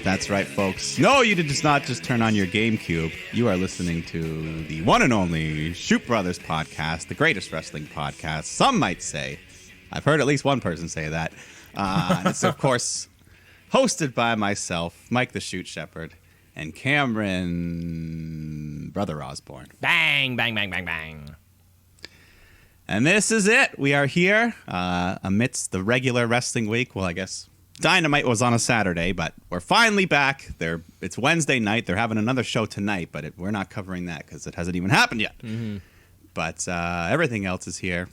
That's right, folks. No, you did just not just turn on your GameCube. You are listening to the one and only Shoot Brothers podcast, the greatest wrestling podcast. Some might say. I've heard at least one person say that. It's, of course, hosted by myself, Mike the Shoot Shepherd, and Cameron, Brother Osborne. Bang, bang, bang, bang, bang. And this is it. We are here amidst the regular wrestling week. Well, I guess Dynamite was on a Saturday, but we're finally back. It's Wednesday night. They're having another show tonight, but we're not covering that because it hasn't even happened yet. Mm-hmm. But everything else is here.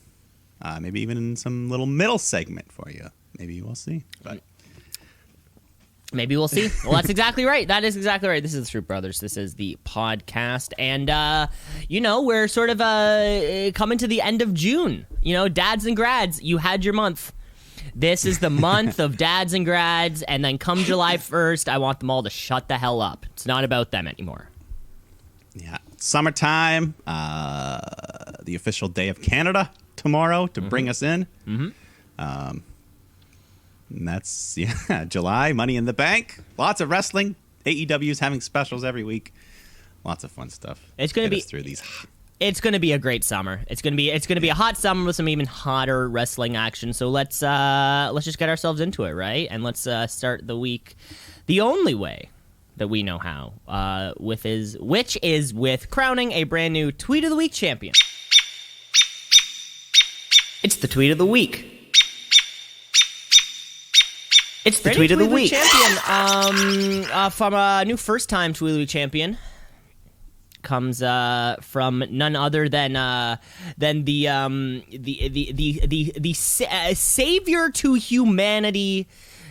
Maybe even some little middle segment for you. Maybe we'll see. But maybe we'll see. Well, that's exactly right. That is exactly right. This is the Shoot Brothers. This is the podcast. And, we're sort of coming to the end of June. Dads and grads, you had your month. This is the month of dads and grads, and then come July 1st, I want them all to shut the hell up. It's not about them anymore. Yeah. Summertime, the official day of Canada tomorrow to bring us in. Mm-hmm. And that's, July, Money in the Bank. Lots of wrestling. AEW's having specials every week. Lots of fun stuff. It's going to be through these. It's going to be a great summer. It's going to be a hot summer with some even hotter wrestling action. So let's just get ourselves into it, right? And let's start the week the only way that we know how, which is with crowning a brand new Tweet of the Week champion. It's the Tweet of the Week. It's the Tweet of the Week champion. From a new first-time Tweet of the Week champion. Comes from none other than the savior to humanity,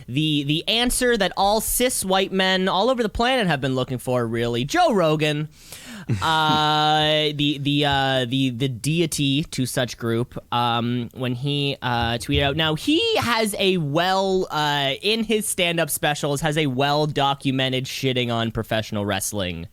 the answer that all cis white men all over the planet have been looking for. Really, Joe Rogan, the deity to such group. When he tweeted out, now he has a in his stand-up specials has a well-documented shitting on professional wrestling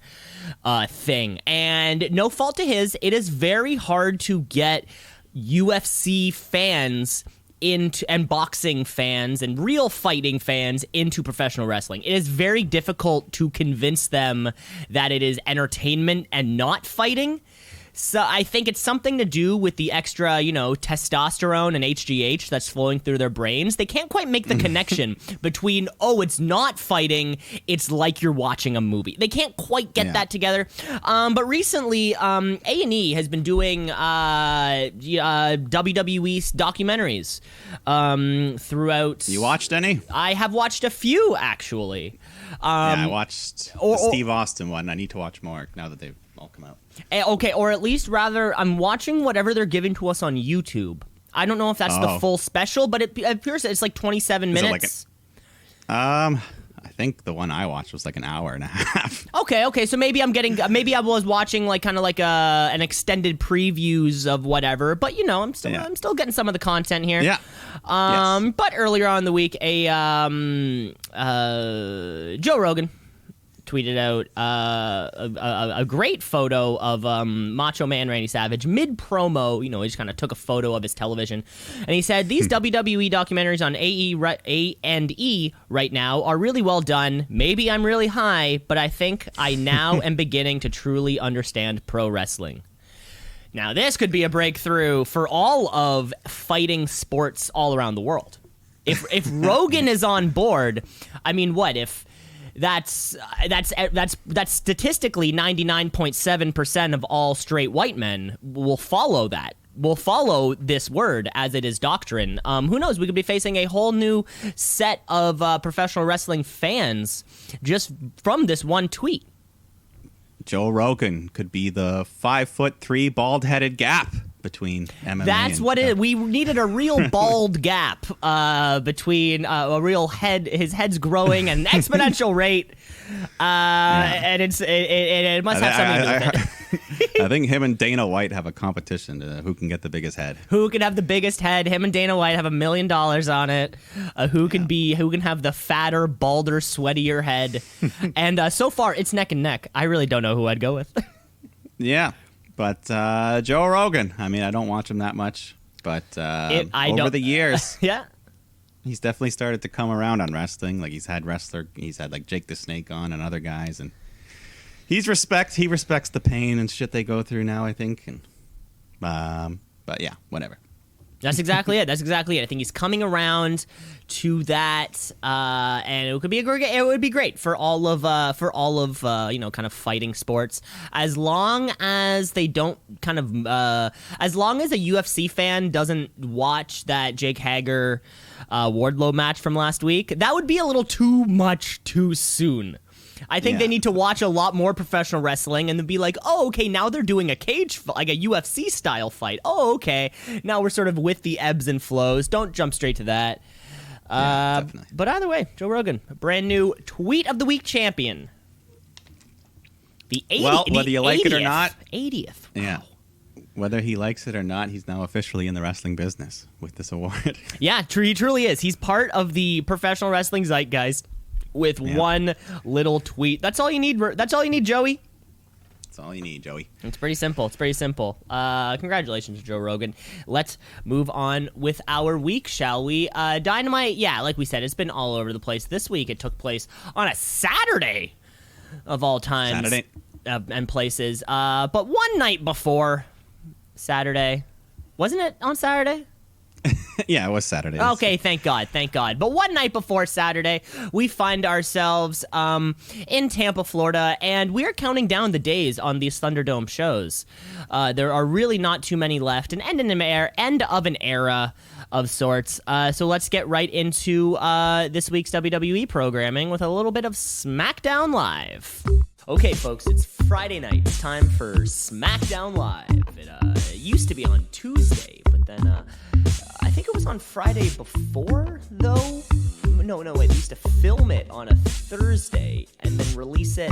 thing, and no fault to his, it is very hard to get UFC fans into, and boxing fans and real fighting fans into professional wrestling. It is very difficult to convince them that it is entertainment and not fighting. So I think it's something to do with the extra, testosterone and HGH that's flowing through their brains. They can't quite make the connection between, it's not fighting, it's like you're watching a movie. They can't quite get that together. But recently, A&E has been doing WWE documentaries throughout. You watched any? I have watched a few, actually. I watched the Steve Austin one. I need to watch more now that they've all come out. Okay, or at least rather, I'm watching whatever they're giving to us on YouTube. I don't know if that's the full special, but it appears it's like 27 minutes. I think the one I watched was like an hour and a half. Okay, so maybe I was watching like kind of like an extended previews of whatever, but I'm still getting some of the content here. Yeah. Yes. But earlier on in the week, Joe Rogan tweeted out a great photo of Macho Man Randy Savage mid-promo. He just kind of took a photo of his television. And he said, these WWE documentaries on A&E right now are really well done. Maybe I'm really high, but I think I now am beginning to truly understand pro wrestling. Now, this could be a breakthrough for all of fighting sports all around the world. If Rogan is on board, I mean, what if... That's statistically 99.7% of all straight white men will follow that. Will follow this word as it is doctrine. Who knows? We could be facing a whole new set of professional wrestling fans just from this one tweet. Joe Rogan could be the 5'3" bald-headed gap between MMA. That's what it is. We needed a real bald gap between a real head. His head's growing at an exponential rate, and it must have something to do with it. I think him and Dana White have a competition to who can get the biggest head. Who can have the biggest head? Him and Dana White have $1 million on it. Who can have the fatter, balder, sweatier head? And so far, it's neck and neck. I really don't know who I'd go with. Yeah. But Joe Rogan, I mean, I don't watch him that much, but over the years, yeah, he's definitely started to come around on wrestling. Like he's had like Jake the Snake on and other guys, and he respects the pain and shit they go through now, I think. And but yeah, whatever. That's exactly it. I think he's coming around to that, and it would be great for all of kind of fighting sports, as long as they don't as long as a UFC fan doesn't watch that Jake Hager Wardlow match from last week. That would be a little too much too soon. I think they need to watch a lot more professional wrestling and then be like, oh, okay, now they're doing a like a UFC style fight. Oh, okay. Now we're sort of with the ebbs and flows. Don't jump straight to that. But either way, Joe Rogan, brand new Tweet of the Week champion. The 80th. Well, whether you like it or not. 80th. Wow. Yeah. Whether he likes it or not, he's now officially in the wrestling business with this award. Yeah, he truly is. He's part of the professional wrestling zeitgeist. With one little tweet. That's all you need. That's all you need, Joey. That's all you need, Joey. It's pretty simple. Congratulations, Joe Rogan. Let's move on with our week, shall we? Dynamite, like we said, it's been all over the place. This week, it took place on a Saturday of all times. Saturday. And places. But one night before Saturday. Wasn't it on Saturday? Yeah, it was Saturday. Okay, thank God. But one night before Saturday, we find ourselves in Tampa, Florida, and we're counting down the days on these Thunderdome shows. There are really not too many left, an end of an era of sorts. So let's get right into this week's WWE programming with a little bit of SmackDown Live. Okay, folks, it's Friday night. It's time for SmackDown Live. It used to be on Tuesday, but then I think it was on Friday before, though. No, wait, they used to film it on a Thursday and then release it.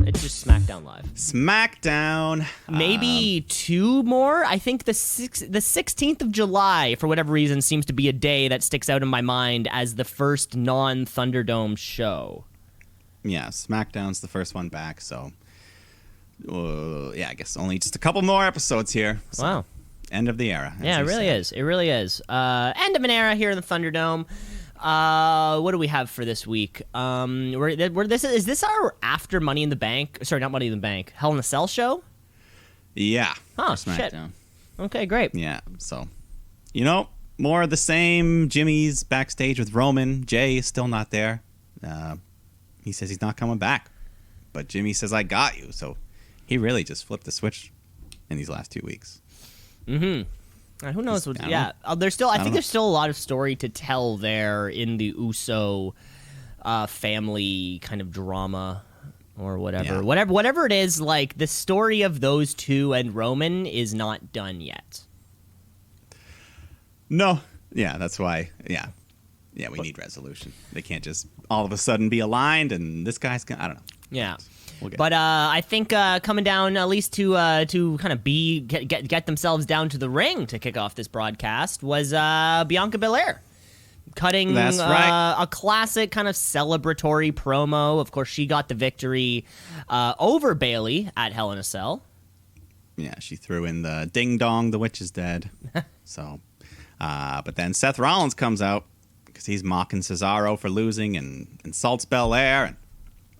It's just SmackDown Live. SmackDown. Maybe two more. I think the 16th of July, for whatever reason, seems to be a day that sticks out in my mind as the first non-Thunderdome show. Yeah, SmackDown's the first one back, so I guess only just a couple more episodes here. So, wow. End of the era. Yeah, it really is. It really is. End of an era here in the Thunderdome. What do we have for this week? Is this our after Money in the Bank? Sorry, not Money in the Bank. Hell in a Cell show? Yeah. Oh, SmackDown. shit. Okay, great. Yeah, so, more of the same. Jimmy's backstage with Roman. Jay is still not there. He says he's not coming back. But Jimmy says, I got you. So he really just flipped the switch in these last 2 weeks. Mm-hmm. Who knows? There's still a lot of story to tell there in the Uso family kind of drama or whatever. Yeah. Whatever it is, like the story of those two and Roman is not done yet. No. Yeah, that's why. Yeah. Yeah, we need resolution. They can't just all of a sudden be aligned and this guy's gonna, I don't know. Yeah. But I think coming down at least to kind of get themselves down to the ring to kick off this broadcast was Bianca Belair cutting a classic kind of celebratory promo. Of course, she got the victory over Bayley at Hell in a Cell. Yeah, she threw in the ding dong, the witch is dead. So, but then Seth Rollins comes out because he's mocking Cesaro for losing and insults Belair.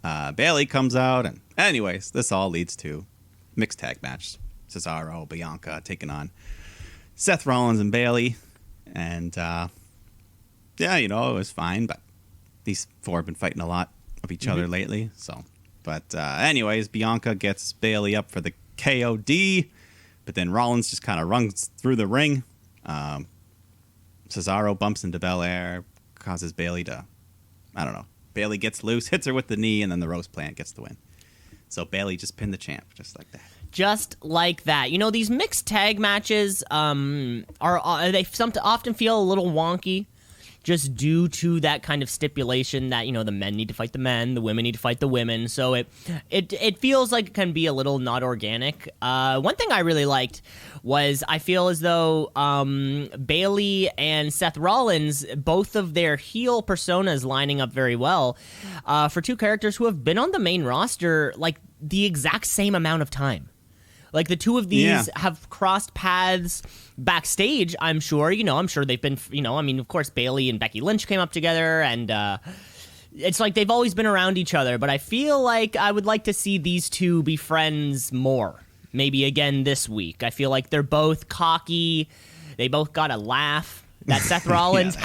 And Bayley comes out. And anyways, this all leads to mixed tag match. Cesaro, Bianca taking on Seth Rollins and Bayley. And, it was fine. But these four have been fighting a lot of each other lately. So, but anyways, Bianca gets Bayley up for the KOD. But then Rollins just kind of runs through the ring. Cesaro bumps into Belair, causes Bayley to, I don't know. Bayley gets loose, hits her with the knee, and then the roast plant gets the win. So Bayley just pinned the champ, just like that. Just like that. These mixed tag matches often feel a little wonky, just due to that kind of stipulation that the men need to fight the men, the women need to fight the women. So it feels like it can be a little not organic. One thing I really liked was I feel as though Bayley and Seth Rollins, both of their heel personas lining up very well for two characters who have been on the main roster like the exact same amount of time. Like the two of these Yeah. have crossed paths backstage, I'm sure. I'm sure they've been, of course, Bailey and Becky Lynch came up together, and it's like they've always been around each other. But I feel like I would like to see these two be friends more. Maybe again this week. I feel like they're both cocky. They both got a laugh. That Seth Rollins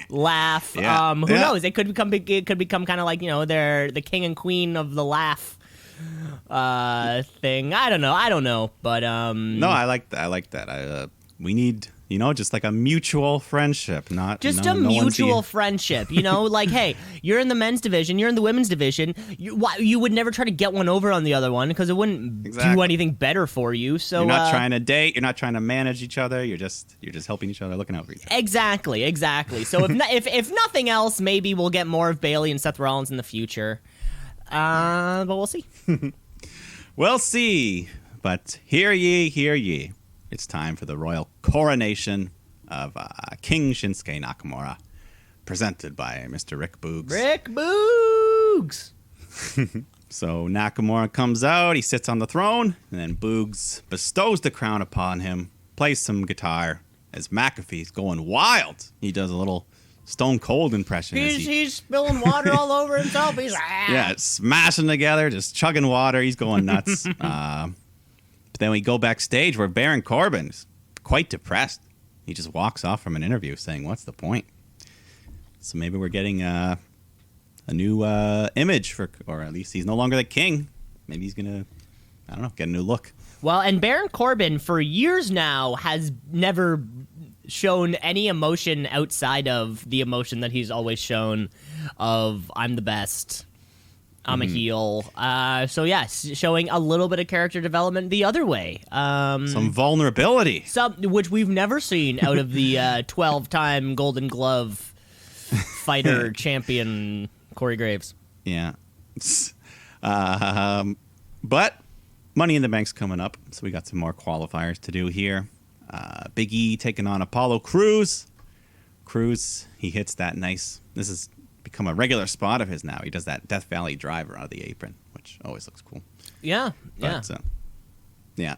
laugh. Yeah. Who knows? It could become kind of like they're the king and queen of the laugh thing. I don't know. But No, I like that. We need, just like a mutual friendship, not just no, a no one's mutual here. friendship, like, hey, you're in the men's division, you're in the women's division. You would never try to get one over on the other one because it wouldn't do Exactly. anything better for you. So You're not trying to date. You're not trying to manage each other. You're just helping each other, looking out for each other. Exactly. So if nothing else, maybe we'll get more of Bailey and Seth Rollins in the future. But we'll see. We'll see. But hear ye. It's time for the royal coronation of King Shinsuke Nakamura, presented by Mr. Rick Boogs. Rick Boogs. So Nakamura comes out, he sits on the throne, and then Boogs bestows the crown upon him, plays some guitar, as McAfee's going wild. He does a little Stone Cold impression. He's spilling water all over himself. He's Yeah, smashing together, just chugging water. He's going nuts. But then we go backstage where Baron Corbin's quite depressed. He just walks off from an interview saying, "What's the point?" So maybe we're getting a new image for, or at least he's no longer the king. Maybe he's gonna, I don't know, get a new look. Well, and Baron Corbin for years now has never shown any emotion outside of the emotion that he's always shown of "I'm the best, I'm a heel." So yes, showing a little bit of character development the other way. Some vulnerability. Which we've never seen out of the 12-time Golden Glove fighter champion Corey Graves. Yeah. But Money in the Bank's coming up, so we got some more qualifiers to do here. Big E taking on Apollo Crews. Crews, he hits that nice. This has become a regular spot of his now. He does that Death Valley driver out of the apron, which always looks cool. Yeah. But, yeah.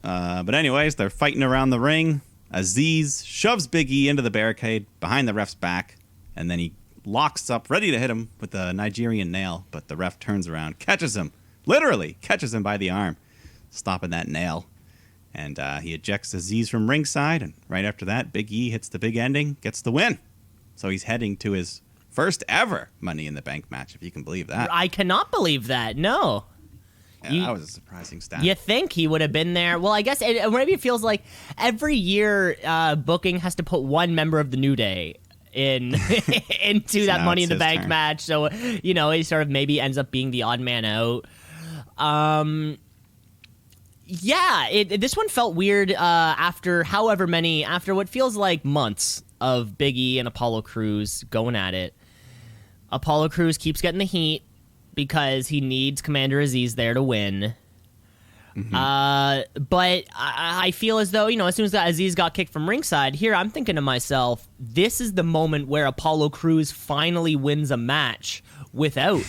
But anyways, they're fighting around the ring. Aziz shoves Big E into the barricade behind the ref's back, and then he locks up, ready to hit him with the Nigerian nail, but the ref turns around, catches him, literally catches him by the arm, stopping that nail. And he ejects Aziz from ringside, and right after that, Big E hits the big ending, gets the win. So he's heading to his first ever Money in the Bank match, if you can believe that. I cannot believe that. No. Yeah, that was a surprising stat. You think he would have been there? Well, I guess maybe it feels like every year booking has to put one member of the New Day into So that now Money in it's the his Bank turn. match. So, he sort of maybe ends up being the odd man out. Yeah, this one felt weird after what feels like months of Big E and Apollo Crews going at it. Apollo Crews keeps getting the heat because he needs Commander Aziz there to win. But I feel as though, as soon as Aziz got kicked from ringside, here I'm thinking to myself, this is the moment where Apollo Crews finally wins a match without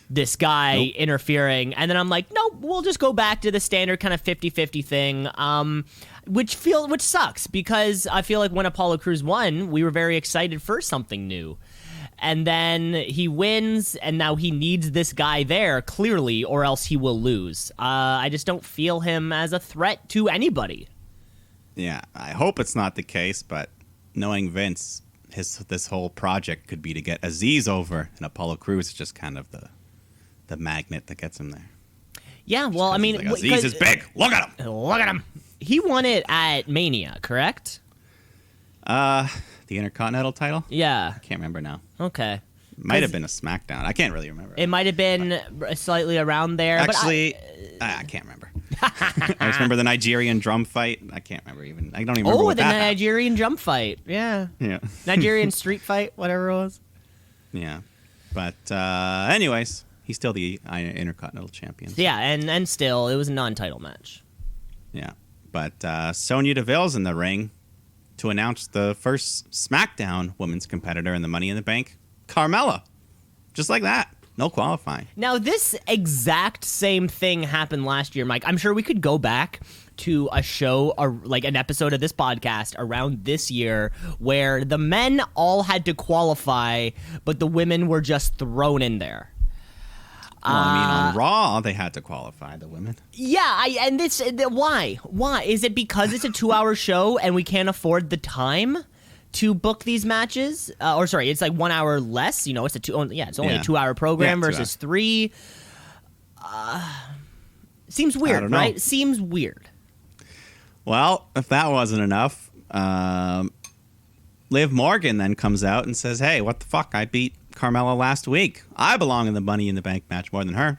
this guy interfering. And then I'm like, nope, we'll just go back to the standard kind of 50-50 thing, which sucks because I feel like when Apollo Crews won, we were very excited for something new. And then he wins, and now he needs this guy there, clearly, or else he will lose. I just don't feel him as a threat to anybody. Yeah, I hope it's not the case, but knowing Vince, this whole project could be to get Aziz over, and Apollo Crews is just kind of the magnet that gets him there. Yeah, well, I mean... Like, Aziz is big! Look at him! Look at him! He won it at Mania, correct? The Intercontinental title? Yeah. Can't remember now. Okay. Might have been a SmackDown. I can't really remember. It might have been slightly around there. Actually, I can't remember. I just remember the Nigerian drum fight. I can't remember even. I don't even remember what the that happened. Nigerian jump fight. Yeah. Yeah. Nigerian street fight, whatever it was. Yeah. But anyways, he's still the Intercontinental Champion. Yeah, and still, it was a non-title match. Yeah. But Sonya Deville's in the ring to announce the first SmackDown women's competitor in the Money in the Bank, Carmella. Just like that. No qualifying. Now, this exact same thing happened last year, Mike. I'm sure we could go back to a show, or like an episode of this podcast around this year where the men all had to qualify, but the women were just thrown in there. Well, I mean, on Raw, they had to qualify, the women. Yeah, and this, why? Why? Is it because it's a 2-hour show and we can't afford the time to book these matches? Or sorry, it's like 1 hour less. You know, it's only a 2-hour program versus 3. Seems weird, I don't know. right? Seems weird. Well, if that wasn't enough, Liv Morgan then comes out and says, hey, what the fuck? I beat Carmella last week. I belong in the Money in the Bank match more than her.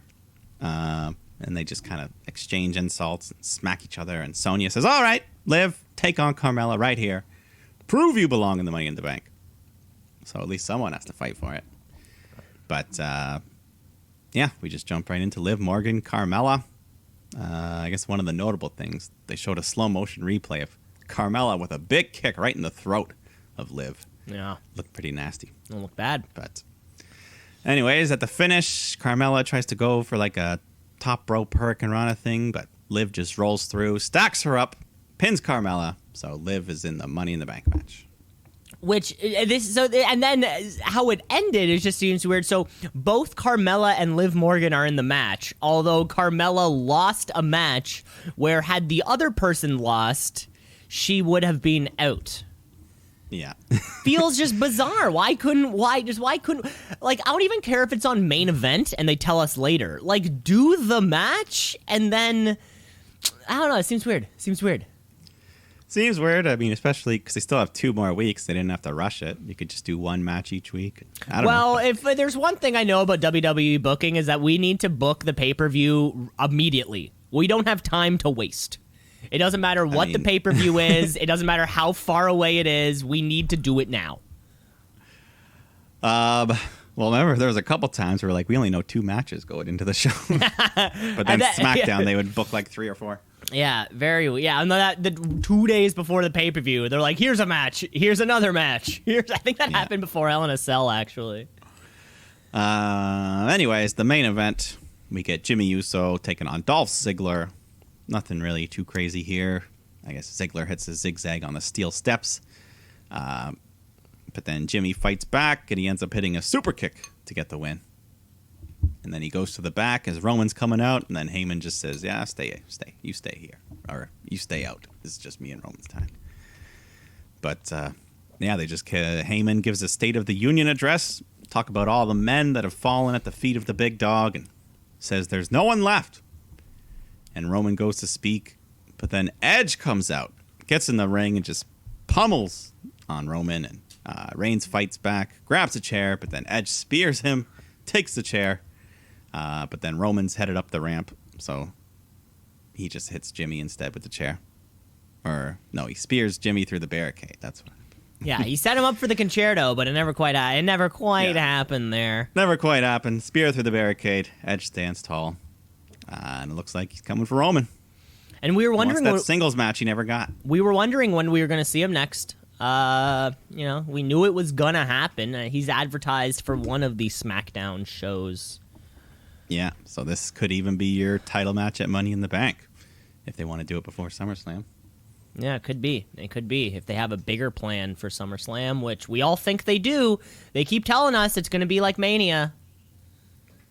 And they just kind of exchange insults and smack each other. And Sonya says, all right, Liv, take on Carmella right here. Prove you belong in the Money in the Bank. So at least someone has to fight for it. But, yeah, we just jump right into Liv Morgan, Carmella. I guess one of the notable things, they showed a slow motion replay of Carmella with a big kick right in the throat of Liv. Yeah. Looked pretty nasty. Don't look bad. But anyways, at the finish, Carmella tries to go for like a top rope Hurricane Rana thing, but Liv just rolls through, stacks her up, pins Carmella. So Liv is in the Money in the Bank match. And then how it ended is just seems weird. So both Carmella and Liv Morgan are in the match, although Carmella lost a match where had the other person lost, she would have been out. Yeah. Feels just bizarre. Why couldn't, like, I don't even care if it's on Main Event and they tell us later. Like, do the match and then, I don't know, it seems weird. Seems weird. I mean, especially because they still have 2 more weeks. They didn't have to rush it. You could just do 1 match each week. I don't know. Well, if there's one thing I know about WWE booking is that we need to book the pay-per-view immediately. We don't have time to waste. It doesn't matter what the pay-per-view is. It doesn't matter how far away it is. We need to do it now. Well, remember, there was a couple times where like we only know 2 matches going into the show. But then SmackDown, they would book like 3 or 4. Yeah, and the 2 days before the pay-per-view, they're like, here's a match, here's another match. I think that happened before Hell in a Cell, actually. Anyways, the main event, we get Jimmy Uso taking on Dolph Ziggler. Nothing really too crazy here. I guess Ziggler hits a zigzag on the steel steps. But then Jimmy fights back, and he ends up hitting a super kick to get the win. And then he goes to the back as Roman's coming out, and then Heyman just says, yeah, stay. You stay here. Or you stay out. This is just me and Roman's time. But, yeah, Heyman gives a State of the Union address, talk about all the men that have fallen at the feet of the big dog, and says there's no one left. And Roman goes to speak, but then Edge comes out, gets in the ring, and just pummels on Roman, and Reigns fights back, grabs a chair, but then Edge spears him, takes the chair. But then Roman's headed up the ramp, so he just hits Jimmy instead with the chair. Or, no, he spears Jimmy through the barricade. That's what happened. Yeah, he set him up for the concerto, but it never quite happened there. Never quite happened. Spear through the barricade. Edge stands tall. And it looks like he's coming for Roman. And we were wondering... that singles match he never got. We were wondering when we were going to see him next. We knew it was going to happen. He's advertised for one of the SmackDown shows. Yeah, so this could even be your title match at Money in the Bank if they want to do it before SummerSlam. Yeah, it could be. It could be if they have a bigger plan for SummerSlam, which we all think they do. They keep telling us it's going to be like Mania.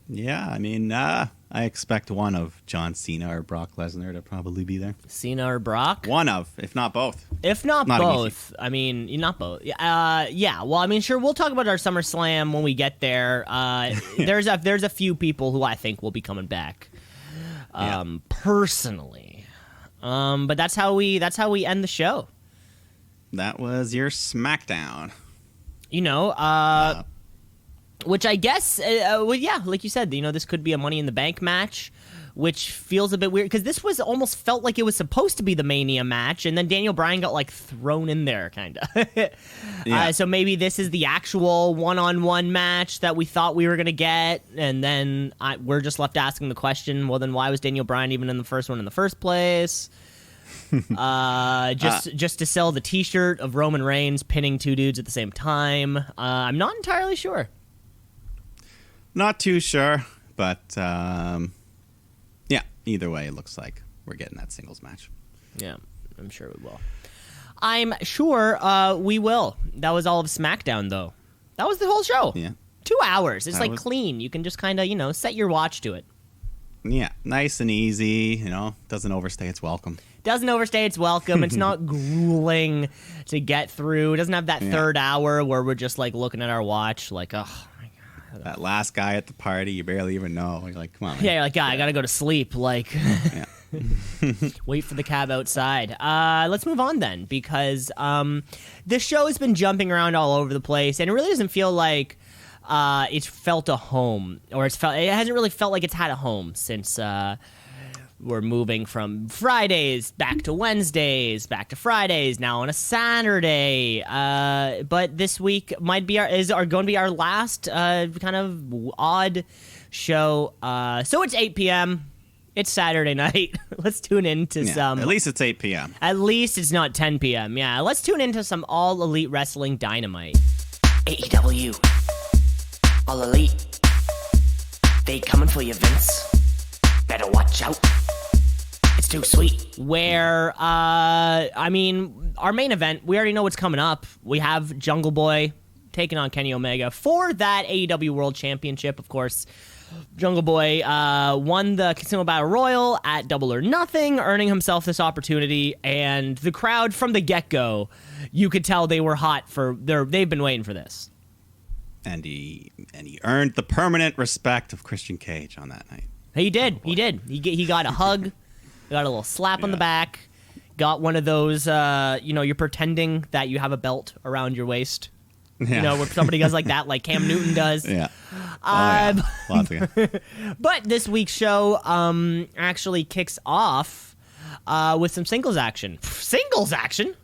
Yeah, I mean, I expect one of John Cena or Brock Lesnar to probably be there. Cena or Brock? One of, if not both. If not both. I mean, not both. Yeah, well, I mean, sure, we'll talk about our SummerSlam when we get there. There's a few people who I think will be coming back, personally. But that's how we end the show. That was your SmackDown. Which I guess, like you said, this could be a Money in the Bank match, which feels a bit weird because this was almost felt like it was supposed to be the Mania match, and then Daniel Bryan got thrown in there, kind of. Yeah. So maybe this is the actual one-on-one match that we thought we were gonna get, and then we're just left asking the question: well, then why was Daniel Bryan even in the first one in the first place? Just to sell the T-shirt of Roman Reigns pinning 2 dudes at the same time. I'm not entirely sure. Not too sure, but yeah, either way, it looks like we're getting that singles match. Yeah, I'm sure we will. I'm sure we will. That was all of SmackDown, though. That was the whole show. Yeah. 2 hours. It's That like was- clean. You can just kind of, set your watch to it. Yeah, nice and easy, doesn't overstay its welcome. Doesn't overstay its welcome. It's not grueling to get through. It doesn't have that Yeah. third hour where we're just like looking at our watch like, oh my God. That last guy at the party, you barely even know. You're like, come on, man. Yeah, you're like, God, I gotta go to sleep. Like, Yeah. wait for the cab outside. Let's move on then, because this show has been jumping around all over the place, and it really doesn't feel like it's felt a home, or it hasn't really felt like it's had a home since we're moving from Fridays back to Wednesdays, back to Fridays, now on a Saturday. But this week might be going to be our last kind of odd show. So it's 8 p.m. It's Saturday night. Let's tune into Yeah, some. at least it's 8 p.m. At least it's not 10 p.m. Yeah, let's tune into some All Elite Wrestling Dynamite. AEW. All Elite. They coming for you, Vince. Better watch out. It's too sweet. Where, our main event, we already know what's coming up. We have Jungle Boy taking on Kenny Omega for that AEW World Championship, of course. Jungle Boy won the Casino Battle Royal at Double or Nothing, earning himself this opportunity, and the crowd from the get-go, you could tell they were hot they've been waiting for this. And he earned the permanent respect of Christian Cage on that night. He did. He got a hug, got a little slap on the back, got one of those, you're pretending that you have a belt around your waist. Yeah. Where somebody does like that, like Cam Newton does. Yeah. Yeah. Lots of But this week's show actually kicks off with some singles action. Singles action?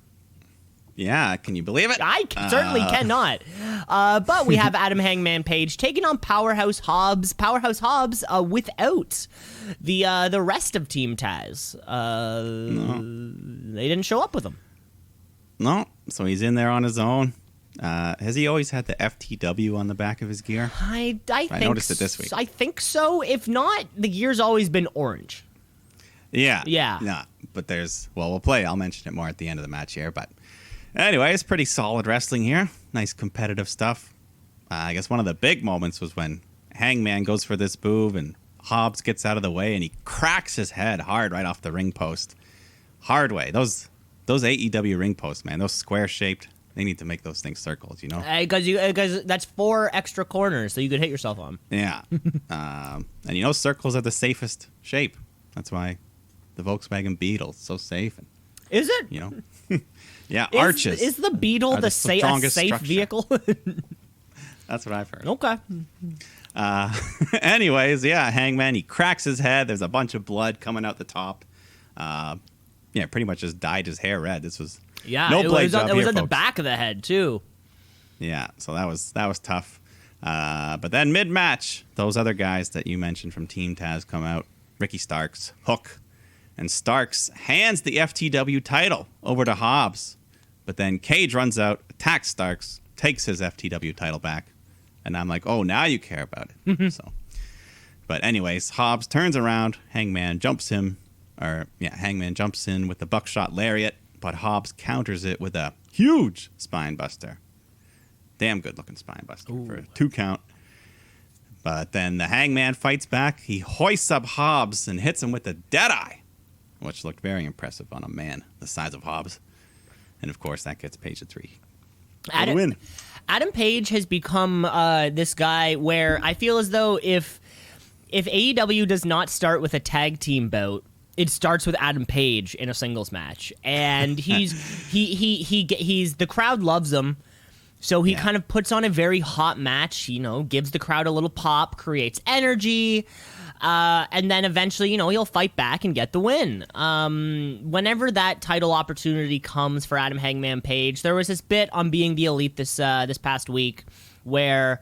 Yeah, can you believe it? I certainly cannot. But we have Adam Hangman Page taking on Powerhouse Hobbs. Powerhouse Hobbs without the rest of Team Taz. They didn't show up with him. No, so he's in there on his own. Has he always had the FTW on the back of his gear? I think noticed it this week. I think so. If not, the gear's always been orange. Yeah. Yeah. No, but we'll play. I'll mention it more at the end of the match here. But anyway, it's pretty solid wrestling here. Nice competitive stuff. I guess one of the big moments was when Hangman goes for this move and Hobbs gets out of the way and he cracks his head hard right off the ring post. Hard way. Those AEW ring posts, man, those square shaped. They need to make those things circles, Because that's 4 extra corners, so you could hit yourself on. Yeah. And circles are the safest shape. That's why the Volkswagen Beetle's so safe. And, Is it? yeah, arches. Is the Beetle are the strongest safe structure. vehicle? That's what I've heard. Okay. Anyways, yeah, Hangman, he cracks his head. There's a bunch of blood coming out the top. Pretty much just dyed his hair red. This was no blade job it was here, at the folks. back of the head too. Yeah, so that was tough. But then mid-match, those other guys that you mentioned from Team Taz come out. Ricky Starks, Hook, and Starks hands the FTW title over to Hobbs. But then Cage runs out, attacks Starks, takes his FTW title back. And I'm like, oh, now you care about it. But anyways, Hobbs turns around, Hangman jumps in with the buckshot lariat, but Hobbs counters it with a huge spine buster. Damn good looking spine buster for a 2 count. But then the Hangman fights back. He hoists up Hobbs and hits him with the Deadeye, which looked very impressive on a man the size of Hobbs. And of course, that gets Page a 3. For the win. Adam Page has become this guy where I feel as though if AEW does not start with a tag team bout, it starts with Adam Page in a singles match, and he's the crowd loves him, so he kind of puts on a very hot match. Gives the crowd a little pop, creates energy, and then eventually, he'll fight back and get the win. Whenever that title opportunity comes for Adam Hangman Page, there was this bit on Being the Elite this past week where.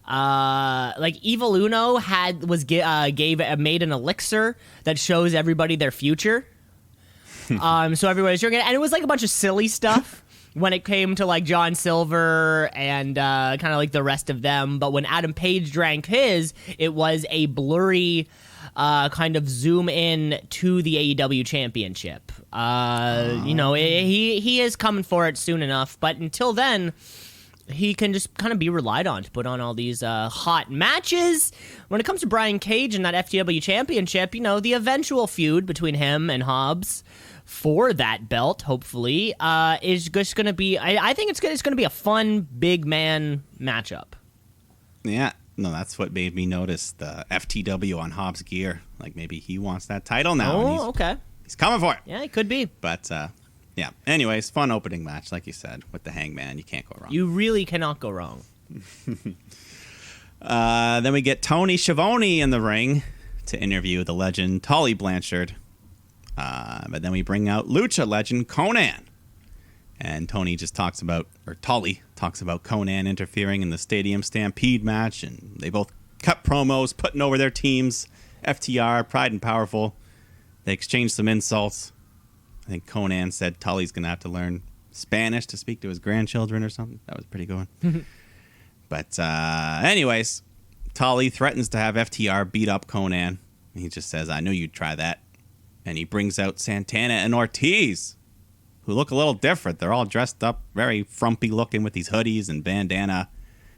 Evil Uno made an elixir that shows everybody their future. So everybody's drinking it, and it was like a bunch of silly stuff. when it came to like John Silver and kind of like the rest of them. But when Adam Page drank his, it was a blurry kind of zoom in to the AEW championship. He is coming for it soon enough. But until then, he can just kind of be relied on to put on all these hot matches. When it comes to Brian Cage and that FTW championship, the eventual feud between him and Hobbs for that belt, hopefully, is just going to be, I think it's going to be a fun big man matchup. Yeah. No, that's what made me notice the FTW on Hobbs' gear. Like, maybe he wants that title now. Oh, okay. He's coming for it. Yeah, it could be. But, yeah. Anyways, fun opening match, like you said, with the Hangman. You can't go wrong. You really cannot go wrong. Then we get Tony Schiavone in the ring to interview the legend Tully Blanchard. But then we bring out Lucha legend Conan. And Tully talks about Conan interfering in the Stadium Stampede match. And they both cut promos, putting over their teams. FTR, Pride and Powerful. They exchanged some insults. I think Conan said Tully's going to have to learn Spanish to speak to his grandchildren or something. That was pretty good. But anyways, Tully threatens to have FTR beat up Conan. He just says, I knew you'd try that. And he brings out Santana and Ortiz, who look a little different. They're all dressed up, very frumpy looking with these hoodies and bandana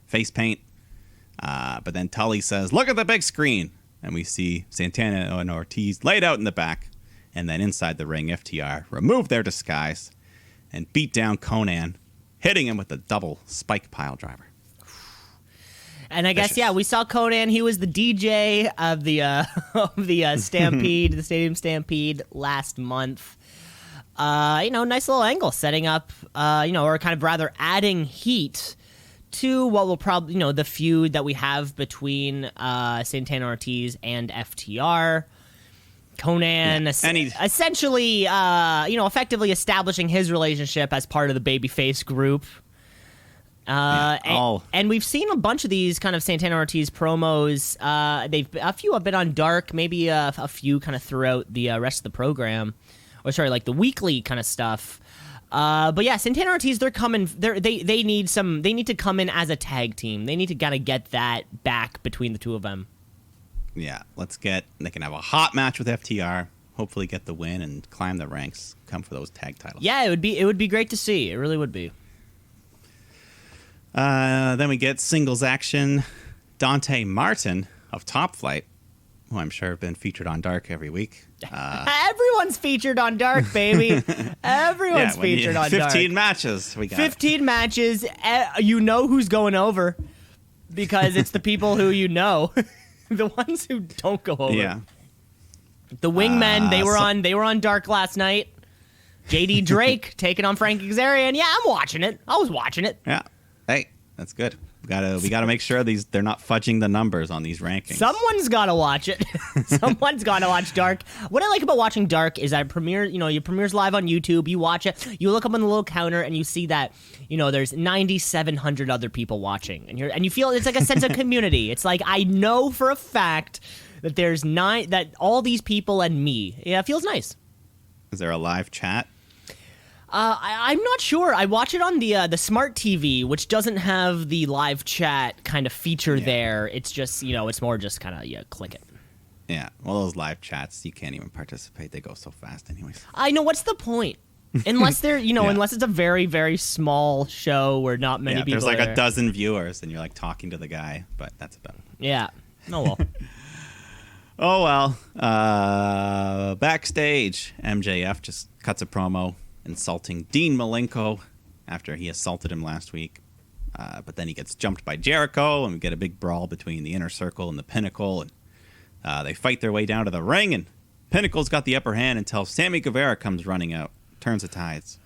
face paint. But then Tully says, look at the big screen. And we see Santana and Ortiz laid out in the back. And then inside the ring, FTR remove their disguise and beat down Conan, hitting him with a double spike pile driver. And I guess, we saw Conan. He was the DJ of the Stampede, the Stadium Stampede last month. Nice little angle setting up, or kind of rather adding heat to what will probably, the feud that we have between Santana Ortiz and FTR. Conan essentially, effectively establishing his relationship as part of the babyface group. And we've seen a bunch of these kind of Santana Ortiz promos. A few have been on Dark, maybe a few kind of throughout the rest of the program, like the weekly kind of stuff. But yeah, Santana Ortiz, they're coming. They need to come in as a tag team. They need to kind of get that back between the two of them. Yeah, they can have a hot match with FTR, hopefully get the win and climb the ranks, come for those tag titles. Yeah, it would be great to see. It really would be. Then we get singles action. Dante Martin of Top Flight, who I'm sure have been featured on Dark every week. Everyone's featured on Dark, baby. Everyone's featured on Dark. 15 matches. We got 15 matches. You know who's going over because it's the people who you know. The ones who don't go over. Yeah. The Wingmen, they were on Dark last night. JD Drake taking on Frank Kazarian. Yeah, I'm watching it. I was watching it. Yeah. Hey, that's good. We gotta make sure they're not fudging the numbers on these rankings. Someone's gotta watch it. Someone's gotta watch Dark. What I like about watching Dark is it premieres live on YouTube. You watch it, you look up on the little counter, and you see that there's 9,700 other people watching, and you feel it's like a sense of community. It's like I know for a fact that there's that all these people and me. Yeah, it feels nice. Is there a live chat? I'm not sure. I watch it on the smart TV, which doesn't have the live chat kind of feature there. It's just, it's more just kind of, click it. Yeah. Well, those live chats, you can't even participate. They go so fast anyways. I know. What's the point? Unless they're, unless it's a very, very small show where not many people there's like are a dozen viewers and you're like talking to the guy, but that's about it. Yeah. Oh, well. Oh, well. Backstage, MJF just cuts a promo insulting Dean Malenko after he assaulted him last week. But then he gets jumped by Jericho, and we get a big brawl between the Inner Circle and the Pinnacle. And they fight their way down to the ring, and Pinnacle's got the upper hand until Sammy Guevara comes running out, turns the tides.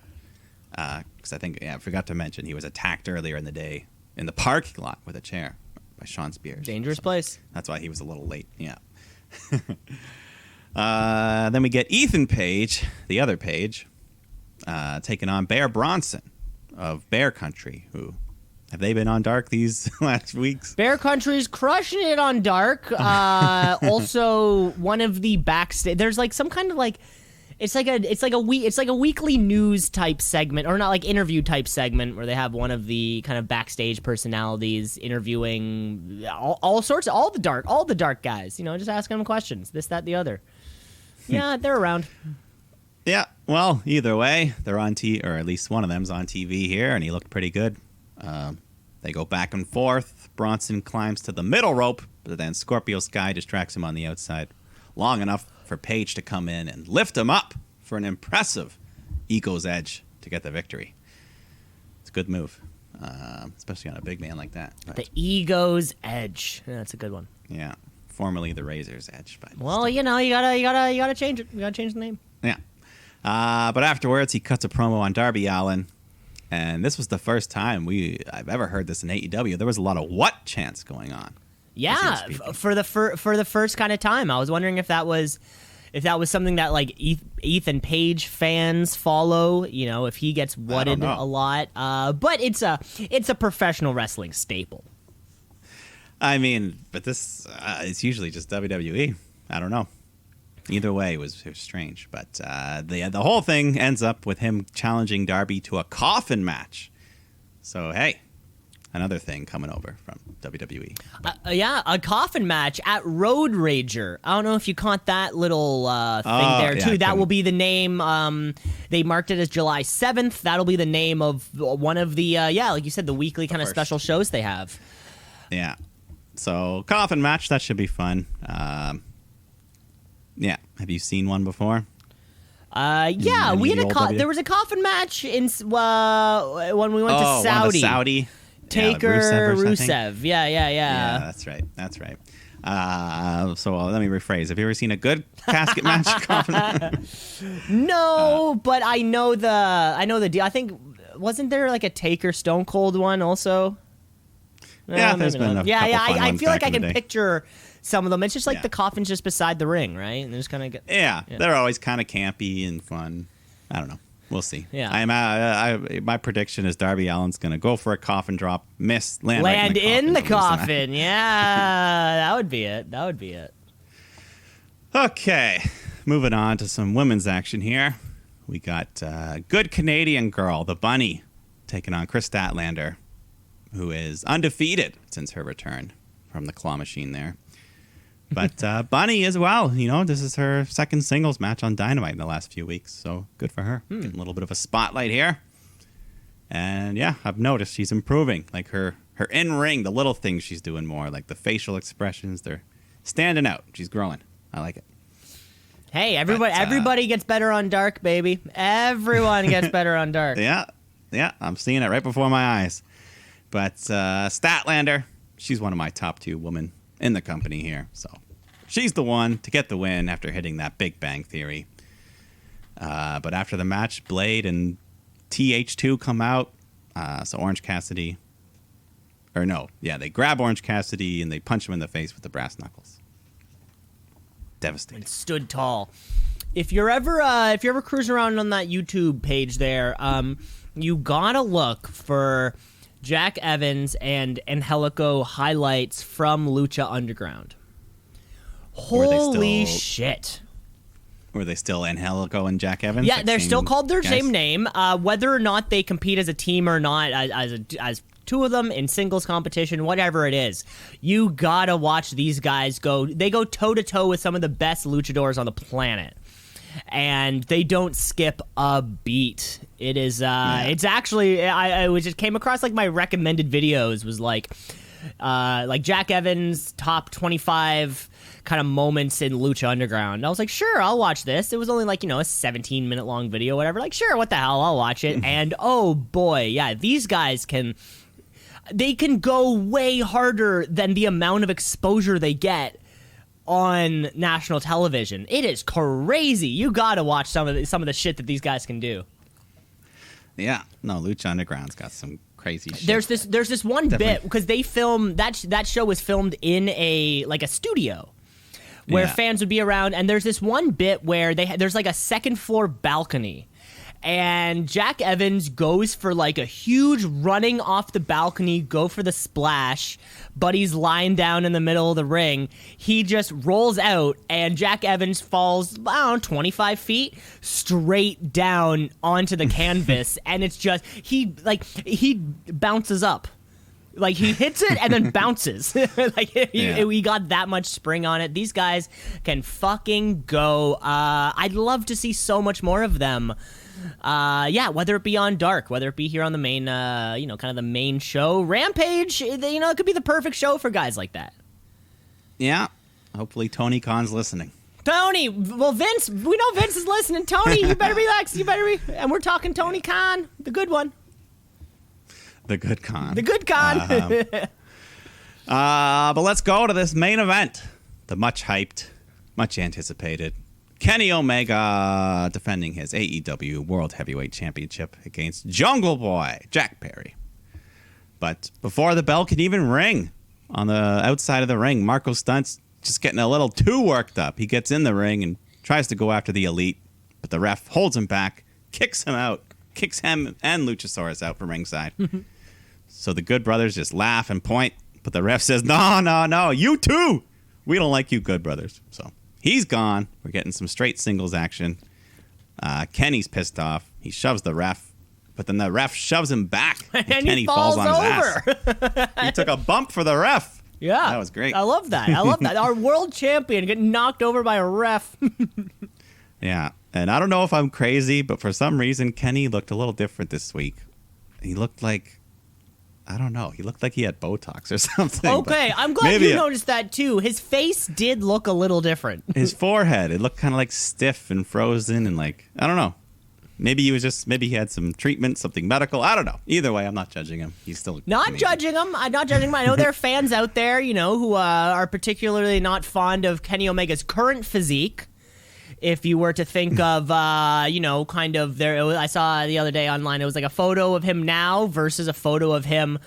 Because I forgot to mention, he was attacked earlier in the day in the parking lot with a chair by Sean Spears. Dangerous place. That's why he was a little late, yeah. Then we get Ethan Page, the other Page, taking on Bear Bronson of Bear Country, who have they been on Dark these last weeks? Bear Country's crushing it on Dark. Also, one of the backstage, there's like some kind of like, It's like a weekly news type segment, or not like interview type segment, where they have one of the kind of backstage personalities interviewing all the dark guys. You know, just asking them questions, this, that, the other. Yeah, they're around. Yeah, well, either way, they're on or at least one of them's on TV here, and he looked pretty good. They go back and forth. Bronson climbs to the middle rope, but then Scorpio Sky distracts him on the outside long enough for Page to come in and lift him up for an impressive Ego's Edge to get the victory. It's a good move, especially on a big man like that. But, The Ego's Edge. Yeah, that's a good one. yeah, formerly the Razor's Edge. But Well, you know, you gotta change it. You gotta change the name. yeah. But afterwards, he cuts a promo on Darby Allin. And this was the first time I've ever heard this in AEW. There was a lot of what chants going on. Yeah, for the first kind of time, I was wondering if that was something that like Ethan Page fans follow. You know, if he gets whatted a lot. But it's a professional wrestling staple. I mean, but this it's usually just WWE. I don't know. Either way, it was strange. But the whole thing ends up with him challenging Darby to a coffin match. So, hey, another thing coming over from WWE. Yeah, a coffin match at Road Rager. I don't know if you caught that little thing there, too. That will be the name. They marked it as July 7th. That'll be the name of one of the, like you said, the weekly kind of special shows they have. Yeah. So, coffin match, that should be fun. Yeah. Have you seen one before? Yeah, we had there was a coffin match in when we went to Saudi. One of the Saudi Taker, Rusev. Yeah. Yeah, that's right. So let me rephrase. Have you ever seen a good casket match? Coffin? No, but I know the deal. I think wasn't there like a Taker Stone Cold one also? Yeah, there's been a couple fun I ones feel like back I in the can day. picture some of them. It's just like Yeah. the coffin's just beside the ring, right? And they just kind of get. Yeah, they're always kind of campy and fun. I don't know. We'll see. Yeah. My prediction is Darby Allin's going to go for a coffin drop, land Land right in the and lose the match. coffin. Yeah, that would be it. Okay, moving on to some women's action here. We got good Canadian girl, the Bunny, taking on Chris Statlander, who is undefeated since her return from the claw machine there. But Bunny as well, you know, this is her second singles match on Dynamite in the last few weeks, so good for her. Getting a little bit of a spotlight here. And yeah, I've noticed she's improving. Like her in-ring, the little things she's doing more, like the facial expressions, they're standing out. She's growing. I like it. Hey, everybody gets better on Dark, baby. Everyone gets better on Dark. Yeah, I'm seeing it right before my eyes. But Statlander, she's one of my top 2 women in the company here. So she's the one to get the win after hitting that Big Bang Theory. But after the match, Blade and TH2 come out. So Orange Cassidy, they grab Orange Cassidy and they punch him in the face with the brass knuckles. Devastating. Stood tall. If you're ever cruising around on that YouTube page there, you gotta look for Jack Evans and Angelico highlights from Lucha Underground. Holy shit. Were they still Angelico and Jack Evans? Yeah, like they're same still called their guys? same name. Whether or not they compete as a team or not, as 2 of them in singles competition, whatever it is, you gotta watch these guys go. They go toe to toe with some of the best luchadors on the planet, and they don't skip a beat. It is, it's actually, I just came across like my recommended videos was like Jack Evans top 25 kind of moments in Lucha Underground. And I was like, sure, I'll watch this. It was only like, a 17-minute long video, whatever. Like, sure, what the hell, I'll watch it. And oh boy, yeah, these guys can go way harder than the amount of exposure they get on national television. It is crazy. You gotta watch some of the shit that these guys can do. Yeah, no, Lucha Underground's got some crazy shit. There's this one bit because they film that show was filmed in a studio where fans would be around, and there's this one bit where there's like a second floor balcony, and Jack Evans goes for like a huge running off the balcony, go for the splash, but he's lying down in the middle of the ring. He just rolls out, and Jack Evans falls, I don't know, 25 feet straight down onto the canvas, and it's just, he bounces up. Like, he hits it and then bounces. He got that much spring on it. These guys can fucking go. I'd love to see so much more of them. Whether it be on Dark, whether it be here on the main, kind of the main show. Rampage, it could be the perfect show for guys like that. Yeah. Hopefully Tony Khan's listening. Tony, well, Vince, we know Vince is listening. Tony, you better relax. And we're talking Tony Khan, the good one. The good Khan. The good Khan. But let's go to this main event. The much hyped, much anticipated Kenny Omega defending his AEW World Heavyweight Championship against Jungle Boy Jack Perry. But before the bell can even ring, on the outside of the ring, Marco Stunt's just getting a little too worked up. He gets in the ring and tries to go after the Elite, but the ref holds him back, kicks him out, kicks him and Luchasaurus out from ringside. So the Good Brothers just laugh and point, but the ref says, no, you too. We don't like you, Good Brothers. So he's gone. We're getting some straight singles action. Kenny's pissed off. He shoves the ref, but then the ref shoves him back, and Kenny falls on his ass. He took a bump for the ref. Yeah. That was great. I love that. Our world champion getting knocked over by a ref. Yeah. And I don't know if I'm crazy, but for some reason, Kenny looked a little different this week. He looked like, I don't know, he looked like he had Botox or something. Okay, I'm glad you noticed that too. His face did look a little different. His forehead, it looked kind of like stiff and frozen and like, I don't know. Maybe he had some treatment, something medical. I don't know. Either way, I'm not judging him. He's still not amazing. judging him. I'm not judging him. I know there are fans out there, who are particularly not fond of Kenny Omega's current physique. If you were to think of, kind of there, I saw the other day online, it was like a photo of him now versus a photo of him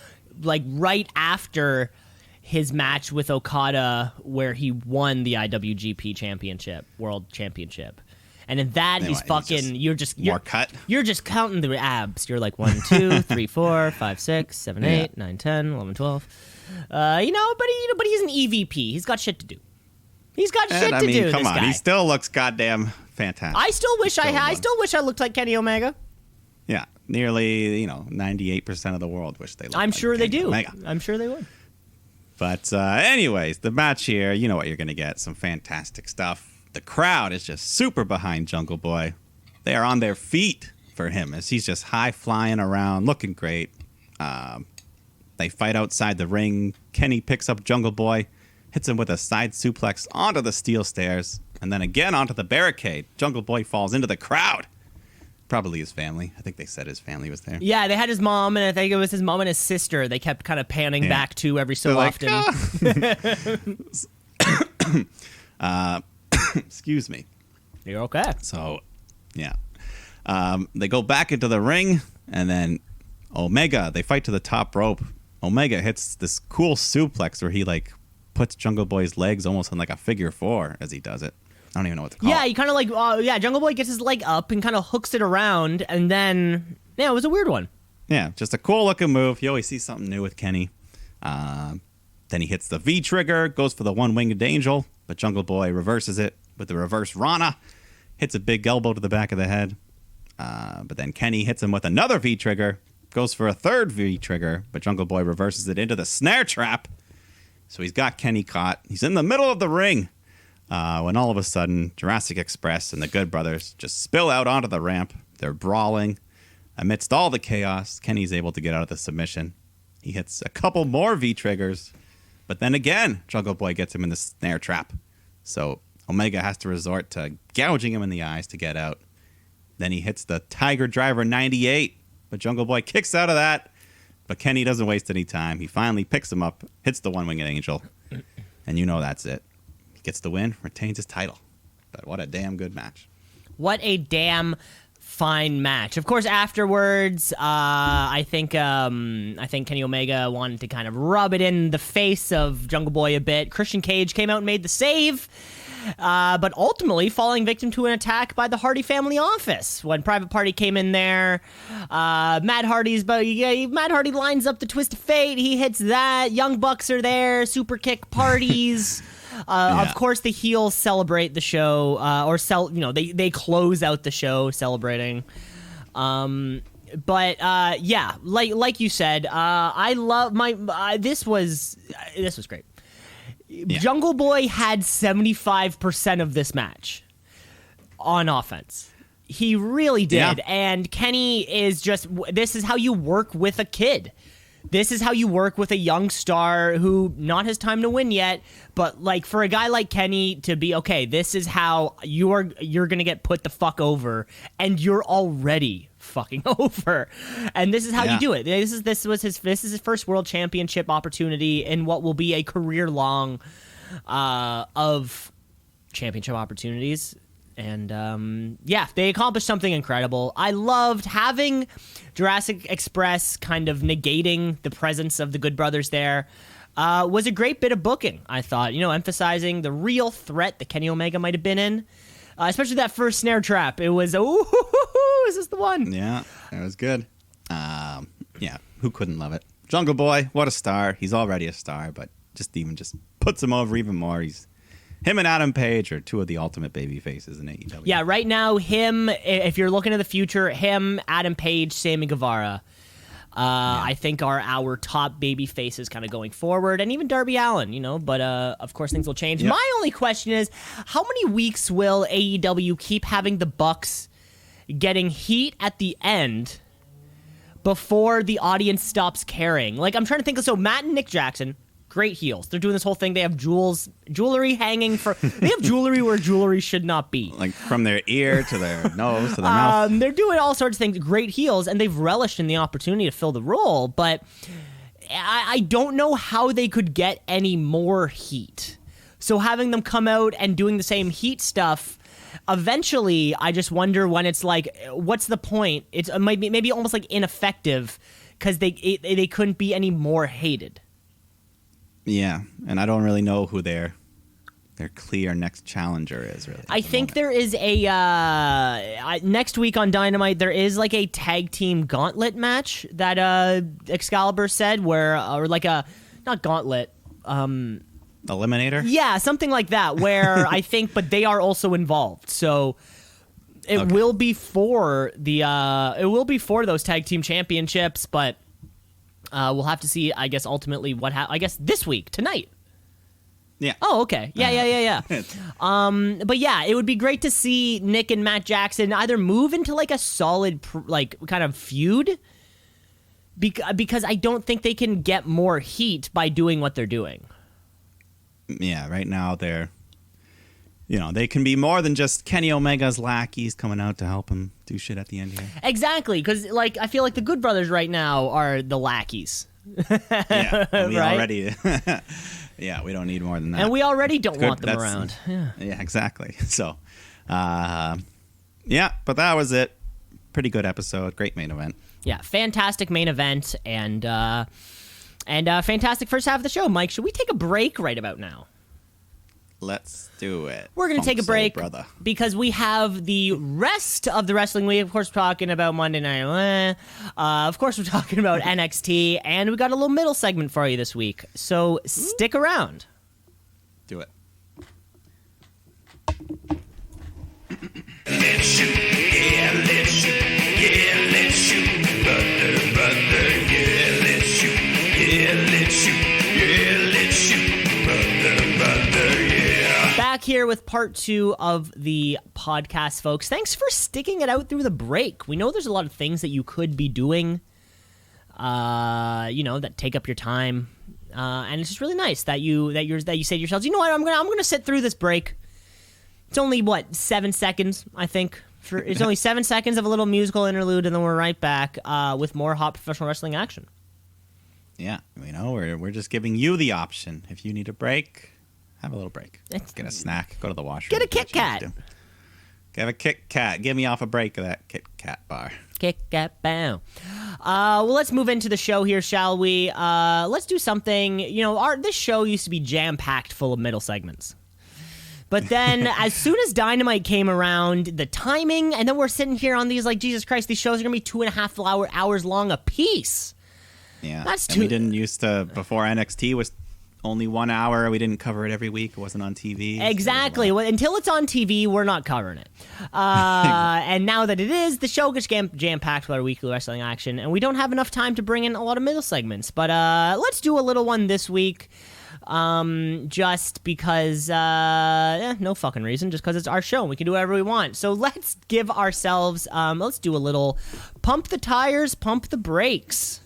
like right after his match with Okada where he won the IWGP Championship, World Championship. And in that, he's fucking, you're more cut. You're just counting the abs. You're like 1, 2, 3, 4, 5, 6, 7, 8, 9, 10, 11, 12. But he's an EVP. He's got shit to do. He's got shit to do. Come this on, guy. he still looks goddamn fantastic. I still wish I looked like Kenny Omega. Yeah, nearly 98% of the world wish they looked. I'm like sure Kenny they do. Omega. I'm sure they would. But anyways, the match here, you know what you're gonna get. Some fantastic stuff. The crowd is just super behind Jungle Boy. They are on their feet for him as he's just high flying around, looking great. They fight outside the ring. Kenny picks up Jungle Boy, hits him with a side suplex onto the steel stairs, and then again onto the barricade. Jungle Boy falls into the crowd. Probably his family. I think they said his family was there. Yeah, they had his mom, and I think it was his mom and his sister. They kept kind of panning back to every so often. Excuse me. You're okay. So, yeah. They go back into the ring, and then Omega, they fight to the top rope. Omega hits this cool suplex where he, puts Jungle Boy's legs almost on, a figure four as he does it. I don't even know what to call it. Yeah, he kind of Jungle Boy gets his leg up and kind of hooks it around, and then, it was a weird one. Yeah, just a cool-looking move. You always see something new with Kenny. Then he hits the V-trigger, goes for the one-winged angel, but Jungle Boy reverses it with the reverse Rana, hits a big elbow to the back of the head. But then Kenny hits him with another V-trigger, goes for a third V-trigger, but Jungle Boy reverses it into the snare trap. So he's got Kenny caught. He's in the middle of the ring when all of a sudden Jurassic Express and the Good Brothers just spill out onto the ramp. They're brawling. Amidst all the chaos, Kenny's able to get out of the submission. He hits a couple more V-triggers, but then again, Jungle Boy gets him in the snare trap. So Omega has to resort to gouging him in the eyes to get out. Then he hits the Tiger Driver 98, but Jungle Boy kicks out of that. But Kenny doesn't waste any time. He finally picks him up, hits the one-winged angel, and that's it. He gets the win, retains his title. But what a damn good match. What a damn fine match. Of course, afterwards, I think Kenny Omega wanted to kind of rub it in the face of Jungle Boy a bit. Christian Cage came out and made the save. but ultimately falling victim to an attack by the Hardy family office. When Private Party came in there, Matt Hardy lines up the twist of fate. He hits that. Young Bucks are there. Super kick parties. Of course, the heels celebrate the show, they close out the show celebrating. But like you said, I love this was great. Yeah. Jungle Boy had 75% of this match on offense. He really did. Yeah. And Kenny is this is how you work with a kid. This is how you work with a young star who not has time to win yet, but like for a guy like Kenny to be okay, this is how you're going to get put the fuck over, and you're already fucking over. And this is how you do it. This is his first world championship opportunity in what will be a career long of championship opportunities. And they accomplished something incredible. I loved having Jurassic Express kind of negating the presence of the Good Brothers there. Was a great bit of booking, I thought. Emphasizing the real threat that Kenny Omega might have been in. Especially that first snare trap. It was, is this the one? Yeah, it was good. Who couldn't love it? Jungle Boy, what a star. He's already a star, but just puts him over even more. Him and Adam Page are two of the ultimate baby faces in AEW. Yeah, right now, if you're looking to the future, Adam Page, Sammy Guevara, I think are our top baby faces kind of going forward, and even Darby Allin, but of course things will change. Yep. My only question is, how many weeks will AEW keep having the Bucks getting heat at the end before the audience stops caring? Like, I'm trying to think so Matt and Nick Jackson, great heels. They're doing this whole thing. They have jewelry hanging they have jewelry where jewelry should not be. Like from their ear to their nose to their mouth. They're doing all sorts of things. Great heels, and they've relished in the opportunity to fill the role. But I don't know how they could get any more heat. So having them come out and doing the same heat stuff, eventually, I just wonder when it's like, what's the point? It might be maybe almost like ineffective because they couldn't be any more hated. Yeah, and I don't really know who their clear next challenger is, really. I think there is a next week on Dynamite, there is like a tag team gauntlet match that Excalibur said, where or like a not gauntlet eliminator. Yeah, something like that. Where I think, but they are also involved, so it will be for those tag team championships, but. We'll have to see, I guess, ultimately I guess this week, tonight. Yeah. Oh, okay. Yeah. But yeah, it would be great to see Nick and Matt Jackson either move into like a solid, kind of feud. Because I don't think they can get more heat by doing what they're doing. Yeah, right now they can be more than just Kenny Omega's lackeys coming out to help him do shit at the end here. Exactly, because I feel like the Good Brothers right now are the lackeys. Yeah, we right? already. Yeah, we don't need more than that. And we already don't want them around. Yeah, exactly. So, but that was it. Pretty good episode. Great main event. Yeah, fantastic main event and fantastic first half of the show. Mike, should we take a break right about now? Let's do it. We're going to take a break because we have the rest of the wrestling week. Of course, we're talking about Monday Night. Of course, we're talking about NXT. And we got a little middle segment for you this week. So stick around. Do it. Let's shoot. Yeah, let's shoot. Yeah, let's shoot. Brother. Yeah, let's shoot. Yeah, let's shoot. Yeah, let's shoot. Brother. Yeah. Back here with part 2 of the podcast, folks. Thanks for sticking it out through the break. We know there's a lot of things that you could be doing, that take up your time, and it's just really nice that you say to yourselves, you know what, I'm gonna sit through this break. It's only 7 seconds, I think. It's only 7 seconds of a little musical interlude, and then we're right back with more hot professional wrestling action. Yeah, we're just giving you the option. If you need a break, have a little break. Get a snack. Go to the washroom. Get a Kit Kat. Get a Kit Kat. Give me off a break of that Kit Kat bar. Kit Kat bow. Well, let's move into the show here, shall we? Let's do something. This show used to be jam-packed full of middle segments. But then as soon as Dynamite came around, the timing, and then we're sitting here on these like, Jesus Christ, these shows are going to be 2.5 hours long a piece. Yeah. That's And we too- didn't used to, before NXT was only 1 hour. We didn't cover it every week. It wasn't on TV. Exactly. Well, until it's on TV, we're not covering it. And now that it is, the show gets jam-packed with our weekly wrestling action, and we don't have enough time to bring in a lot of middle segments. But let's do a little one this week, just because, no fucking reason, just because it's our show and we can do whatever we want. So let's give ourselves, let's do a little pump the tires, pump the brakes.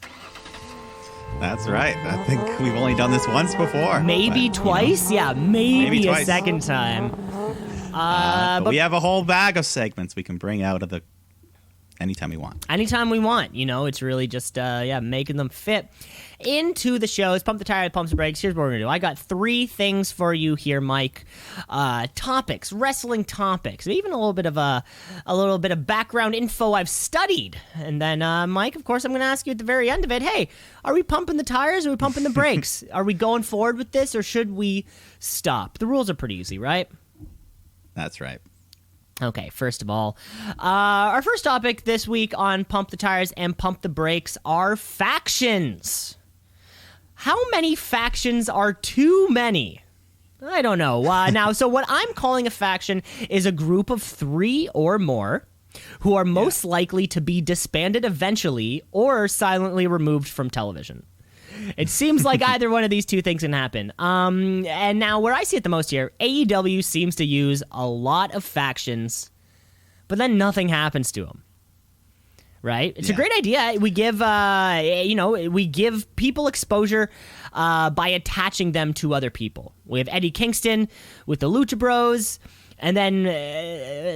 That's right. I think we've only done this once before. Maybe but, twice? Yeah, maybe a twice. second time. But we have a whole bag of segments we can bring out of the anytime we want. Anytime we want, it's really just making them fit into the shows. Pump the tire, pump the brakes. Here's what we're gonna do. I got 3 things for you here, Mike. Topics, wrestling topics, even a little bit of background info I've studied. And then Mike, of course, I'm gonna ask you at the very end of it, hey, are we pumping the tires or are we pumping the brakes? Are we going forward with this or should we stop? The rules are pretty easy, right? That's right. Okay, first of all, our first topic this week on Pump the Tires and Pump the Brakes are factions. How many factions are too many? I don't know. Now, so what I'm calling a faction is a group of 3 or more who are most likely to be disbanded eventually or silently removed from television. It seems like either one of these 2 things can happen. And now where I see it the most here, AEW seems to use a lot of factions, but then nothing happens to them. Right? It's a great idea. We give, we give people exposure by attaching them to other people. We have Eddie Kingston with the Lucha Bros, and then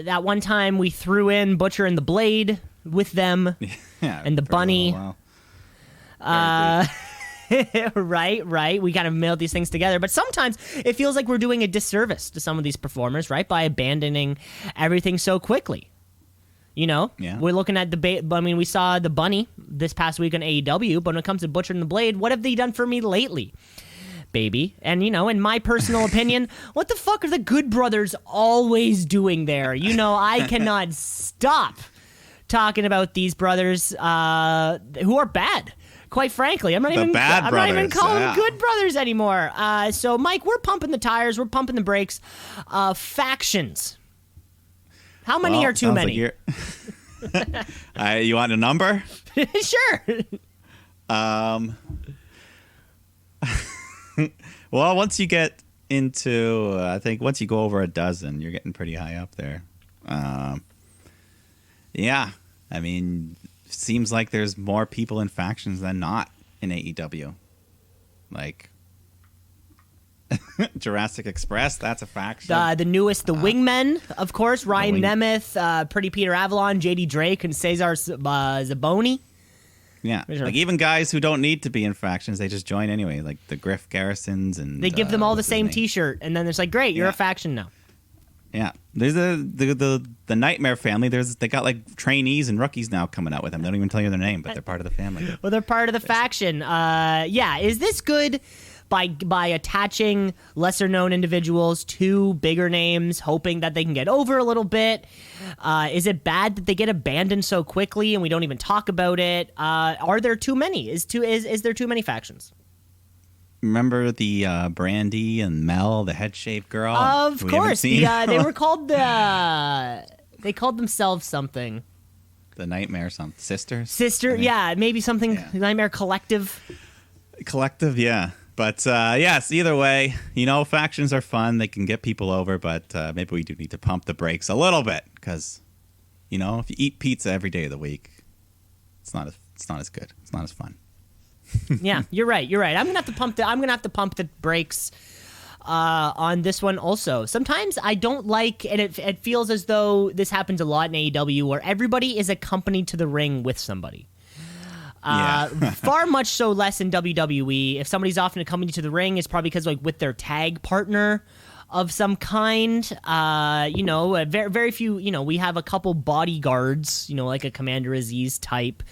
that one time we threw in Butcher and the Blade with them, Yeah. and the for a little Bunny. while. Right. We kind of mailed these things together. But sometimes it feels like we're doing a disservice to some of these performers, right? By abandoning everything so quickly. Yeah. We're looking at we saw the Bunny this past week on AEW, but when it comes to Butcher and the Blade, what have they done for me lately? Baby. And, in my personal opinion, what the fuck are the Good Brothers always doing there? I cannot stop talking about these brothers who are bad. Quite frankly, I'm not even calling them Good Brothers anymore. So, Mike, we're pumping the tires, we're pumping the brakes. Factions. How many are too sounds many? Like you want a number? Sure. Well, once you get into, I think once you go over a dozen, you're getting pretty high up there. Yeah, I mean, seems like there's more people in factions than not in AEW. Like Jurassic Express, that's a faction. The newest, the Wingmen, of course. Ryan Wing- Nemeth, Pretty Peter Avalon, JD Drake, and Cesar Zaboni. Yeah, Sure. like even guys who don't need to be in factions, they just join anyway. Like the Griff Garrisons and They give them all the what's his same name? T-shirt, and then it's like, great, you're Yeah. a faction now. Yeah, there's the Nightmare family. They got like trainees and rookies now coming out with them. They don't even tell you their name, but they're part of the family. Well, they're part of the faction. Is this good by attaching lesser known individuals to bigger names, hoping that they can get over a little bit? Is it bad that they get abandoned so quickly and we don't even talk about it? Are there too many? Is there too many factions? Remember the Brandy and Mel, the head shaved girl? Of who we haven't course, seen? they were called they called themselves something. The Nightmare Sisters? Sister, yeah, maybe something Yeah. Nightmare Collective. Collective, yeah. But yes, either way, factions are fun. They can get people over, but maybe we do need to pump the brakes a little bit because, if you eat pizza every day of the week, it's not as good. It's not as fun. Yeah, you're right. I'm gonna have to pump the brakes on this one also. Sometimes I don't like, and it feels as though this happens a lot in AEW, where everybody is accompanied to the ring with somebody. Yeah. Far much so less in WWE. If somebody's often accompanied to the ring, it's probably because with their tag partner of some kind. Very, very few. We have a couple bodyguards. Like a Commander Aziz type.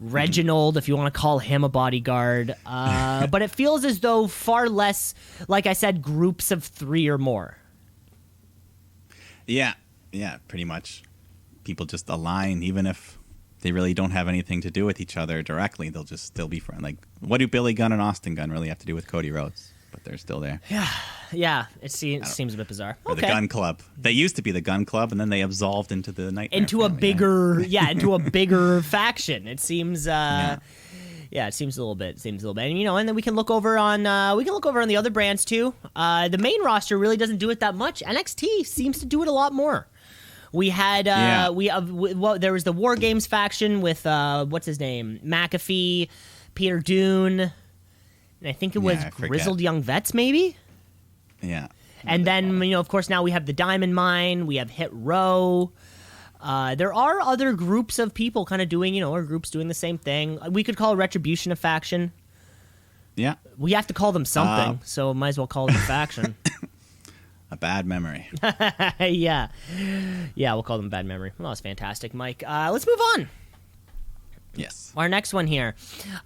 Reginald, if you want to call him a bodyguard. But it feels as though far less, like I said, groups of 3 or more. Yeah, pretty much. People just align, even if they really don't have anything to do with each other directly. They'll just still be friends. Like, what do Billy Gunn and Austin Gunn really have to do with Cody Rhodes? But they're still there. Yeah, it seems a bit bizarre. Or the Gun Club. They used to be the Gun Club, and then they absolved into the Nightmare Into a family, bigger, into a bigger faction. It seems. Yeah, it seems a little bit. And and then we can look over on the other brands too. The main roster really doesn't do it that much. NXT seems to do it a lot more. We had there was the War Games faction with what's his name, McAfee, Peter Dune, and I think it was Grizzled Young Vets maybe. Yeah. And then of course now we have the Diamond Mine, we have Hit Row. There are other groups of people kind of doing, or groups doing the same thing. We could call Retribution a faction. Yeah. We have to call them something, so might as well call it a faction. A bad memory. Yeah, we'll call them Bad Memory. Well, that's fantastic, Mike. Let's move on. Yes. Our next one here,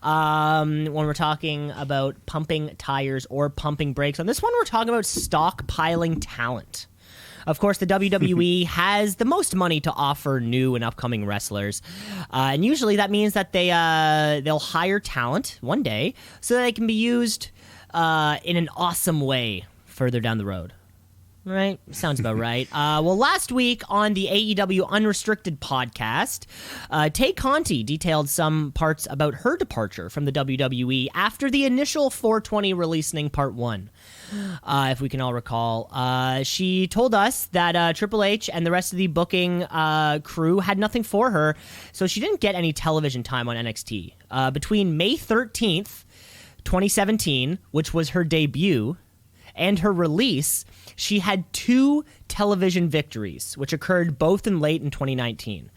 when we're talking about pumping tires or pumping brakes. On this one, we're talking about stockpiling talent. Of course, the WWE has the most money to offer new and upcoming wrestlers, and usually that means that they'll hire talent one day so that they can be used in an awesome way further down the road. Right? Sounds about right. Well, last week on the AEW Unrestricted podcast, Tay Conti detailed some parts about her departure from the WWE after the initial 420 releasing Part 1. If we can all recall. She told us that Triple H and the rest of the booking crew had nothing for her, so she didn't get any television time on NXT. Between May 13th, 2017, which was her debut, and her release, she had 2 television victories, which occurred both in late in 2019.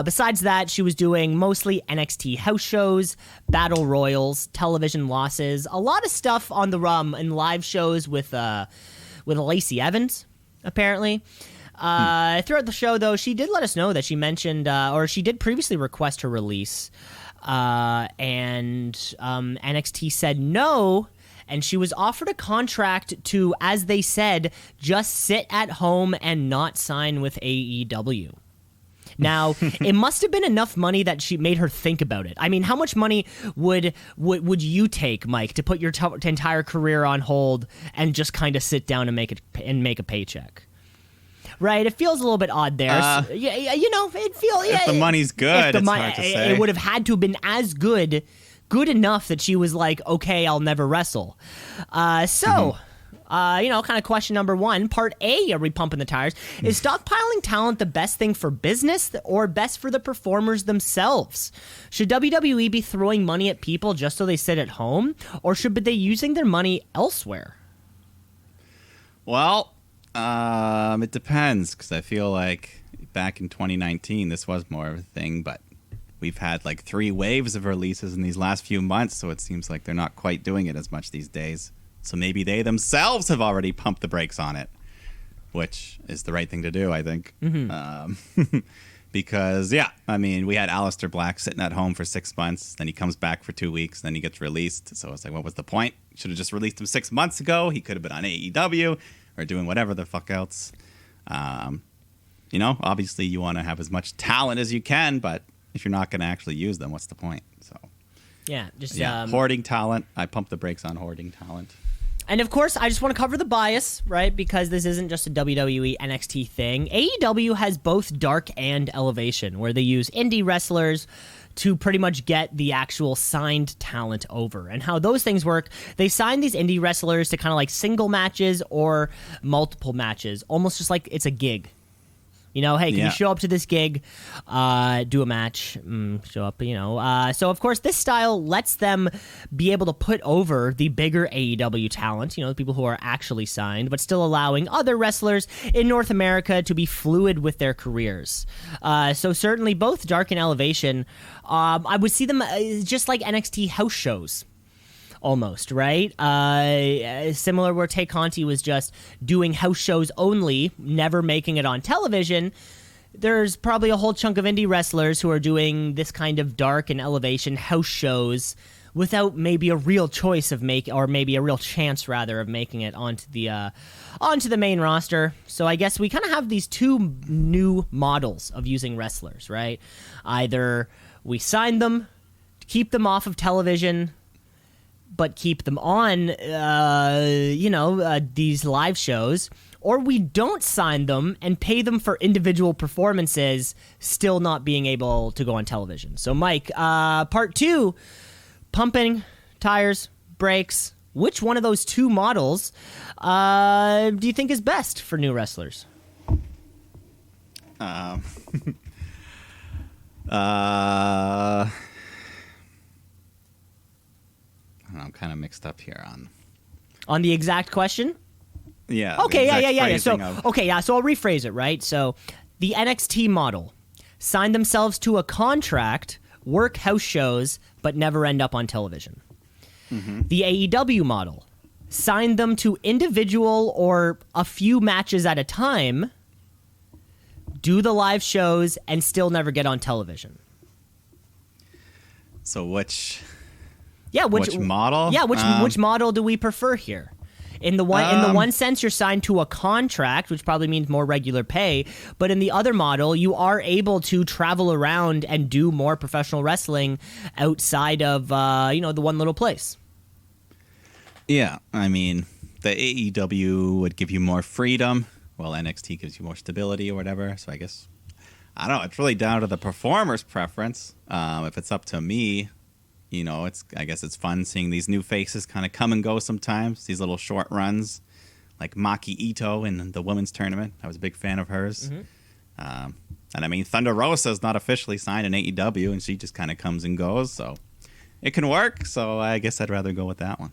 Besides that, she was doing mostly NXT house shows, battle royals, television losses, a lot of stuff on the and live shows with Lacey Evans, apparently. Throughout the show, though, she did let us know that she mentioned, or she did previously request her release, and NXT said no. And she was offered a contract to, as they said, just sit at home and not sign with AEW. Now, it must have been enough money that she made her think about it. I mean, how much money would you take, Mike, to put your entire career on hold and just kind of sit down and make a paycheck? Right, it feels a little bit odd there. It feels. If the money's good, it's hard to say. It would have had to have been as good enough that she was like, okay, I'll never wrestle. Kind of question number 1, part A, are we pumping the tires? Is stockpiling talent the best thing for business or best for the performers themselves? Should WWE be throwing money at people just so they sit at home, or should they be using their money elsewhere? Well, it depends, because I feel like back in 2019, this was more of a thing, but we've had like 3 waves of releases in these last few months, so it seems like they're not quite doing it as much these days. So maybe they themselves have already pumped the brakes on it, which is the right thing to do, I think. Mm-hmm. Because, we had Aleister Black sitting at home for 6 months, then he comes back for 2 weeks, then he gets released. So it's like, what was the point? Should have just released him 6 months ago. He could have been on AEW or doing whatever the fuck else. Obviously you want to have as much talent as you can, but if you're not going to actually use them, what's the point? So, hoarding talent. I pump the brakes on hoarding talent. And of course, I just want to cover the bias, right? Because this isn't just a WWE NXT thing. AEW has both Dark and Elevation, where they use indie wrestlers to pretty much get the actual signed talent over. And how those things work, they sign these indie wrestlers to kind of like single matches or multiple matches, almost just like it's a gig. Hey, can you show up to this gig, do a match, show up, So, of course, this style lets them be able to put over the bigger AEW talent, the people who are actually signed, but still allowing other wrestlers in North America to be fluid with their careers. So, certainly, both Dark and Elevation, I would see them just like NXT house shows. Almost, right? Similar where Tay Conti was just doing house shows only, never making it on television. There's probably a whole chunk of indie wrestlers who are doing this kind of Dark and Elevation house shows without maybe a real choice of or maybe a real chance rather of making it onto the main roster. So I guess we kind of have these two new models of using wrestlers, right? Either we sign them, keep them off of television, but keep them on, these live shows, or we don't sign them and pay them for individual performances, still not being able to go on television. So, Mike, part 2, pumping, tires, brakes. Which one of those two models do you think is best for new wrestlers? I'm kind of mixed up here On the exact question? Yeah. Okay, yeah. So, Of, so I'll rephrase it, right? So, the NXT model signed themselves to a contract, work house shows, but never end up on television. Mm-hmm. The AEW model signed them to individual or a few matches at a time, do the live shows, and still never get on television. So which which model? Yeah, which model do we prefer here? In the one sense, you're signed to a contract, which probably means more regular pay. But in the other model, you are able to travel around and do more professional wrestling outside of the one little place. Yeah, I mean, the AEW would give you more freedom, while NXT gives you more stability or whatever. So I guess I don't know. It's really down to the performer's preference. If it's up to me. I guess it's fun seeing these new faces kind of come and go sometimes. These little short runs, like Maki Ito in the women's tournament. I was a big fan of hers. Mm-hmm. And I mean, Thunder Rosa is not officially signed in AEW, and she just kind of comes and goes. So it can work. So I guess I'd rather go with that one.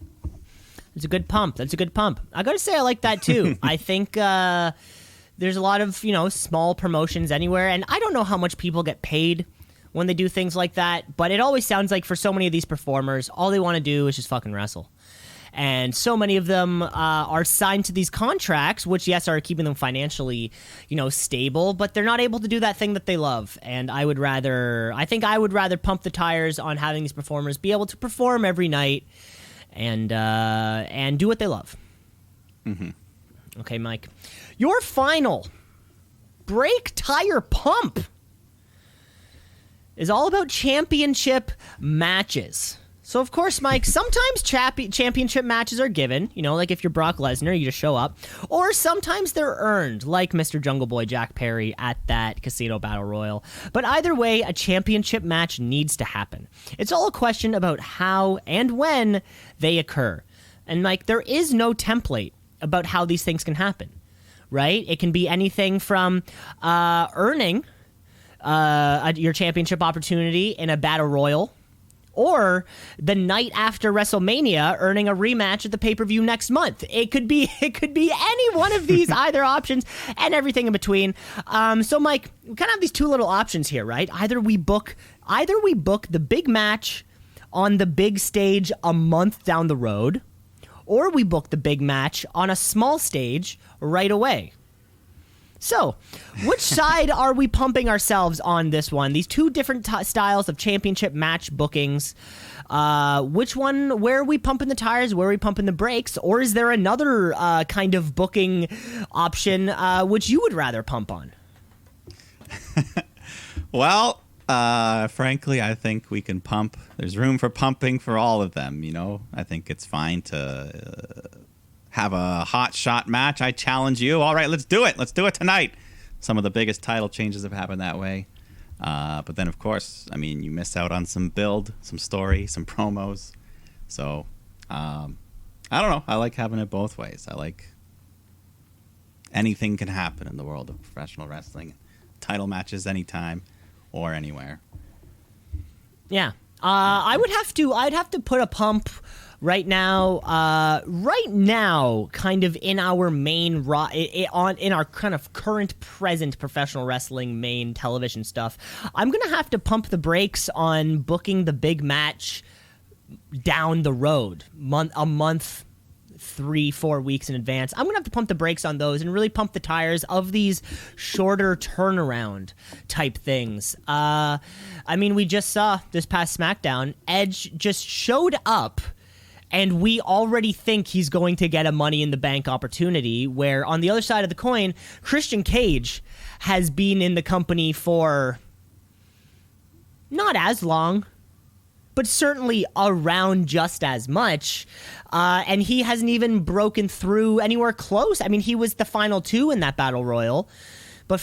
It's a good pump. That's a good pump. I got to say, I like that too. I think there's a lot of, small promotions anywhere, and I don't know how much people get paid when they do things like that, but it always sounds like for so many of these performers, all they want to do is just fucking wrestle. And so many of them are signed to these contracts, which, yes, are keeping them financially, stable, but they're not able to do that thing that they love. And I would rather pump the tires on having these performers be able to perform every night and do what they love. Mm-hmm. Okay, Mike. Your final brake tire pump is all about championship matches. So, of course, Mike, sometimes championship matches are given, like if you're Brock Lesnar, you just show up. Or sometimes they're earned, like Mr. Jungle Boy Jack Perry at that Casino Battle Royal. But either way, a championship match needs to happen. It's all a question about how and when they occur. And, Mike, there is no template about how these things can happen, right? It can be anything from earning your championship opportunity in a battle royal, or the night after WrestleMania earning a rematch at the pay-per-view next month. It could be any one of these either options and everything in between. So Mike, we kind of have these two little options here, right? Either we book the big match on the big stage a month down the road, or we book the big match on a small stage right away. So, which side are we pumping ourselves on this one? These two different styles of championship match bookings. Which one, where are we pumping the tires? Where are we pumping the brakes? Or is there another kind of booking option which you would rather pump on? Well, frankly, I think we can pump. There's room for pumping for all of them, I think it's fine to have a hot shot match. I challenge you. All right, let's do it. Let's do it tonight. Some of the biggest title changes have happened that way. But then, of course, I mean, you miss out on some build, some story, some promos. So, I don't know. I like having it both ways. I like anything can happen in the world of professional wrestling. Title matches anytime or anywhere. Yeah. I'd have to put a pump right now, kind of in our main in our kind of current present professional wrestling main television stuff. I'm gonna have to pump the brakes on booking the big match down the road, a month 3-4 weeks in advance. I'm gonna have to pump the brakes on those and really pump the tires of these shorter turnaround type things. I mean, we just saw this past SmackDown, Edge just showed up, and we already think he's going to get a Money in the Bank opportunity, where on the other side of the coin, Christian Cage has been in the company for not as long, but certainly around just as much. And he hasn't even broken through anywhere close. I mean, he was the final 2 in that Battle Royal, but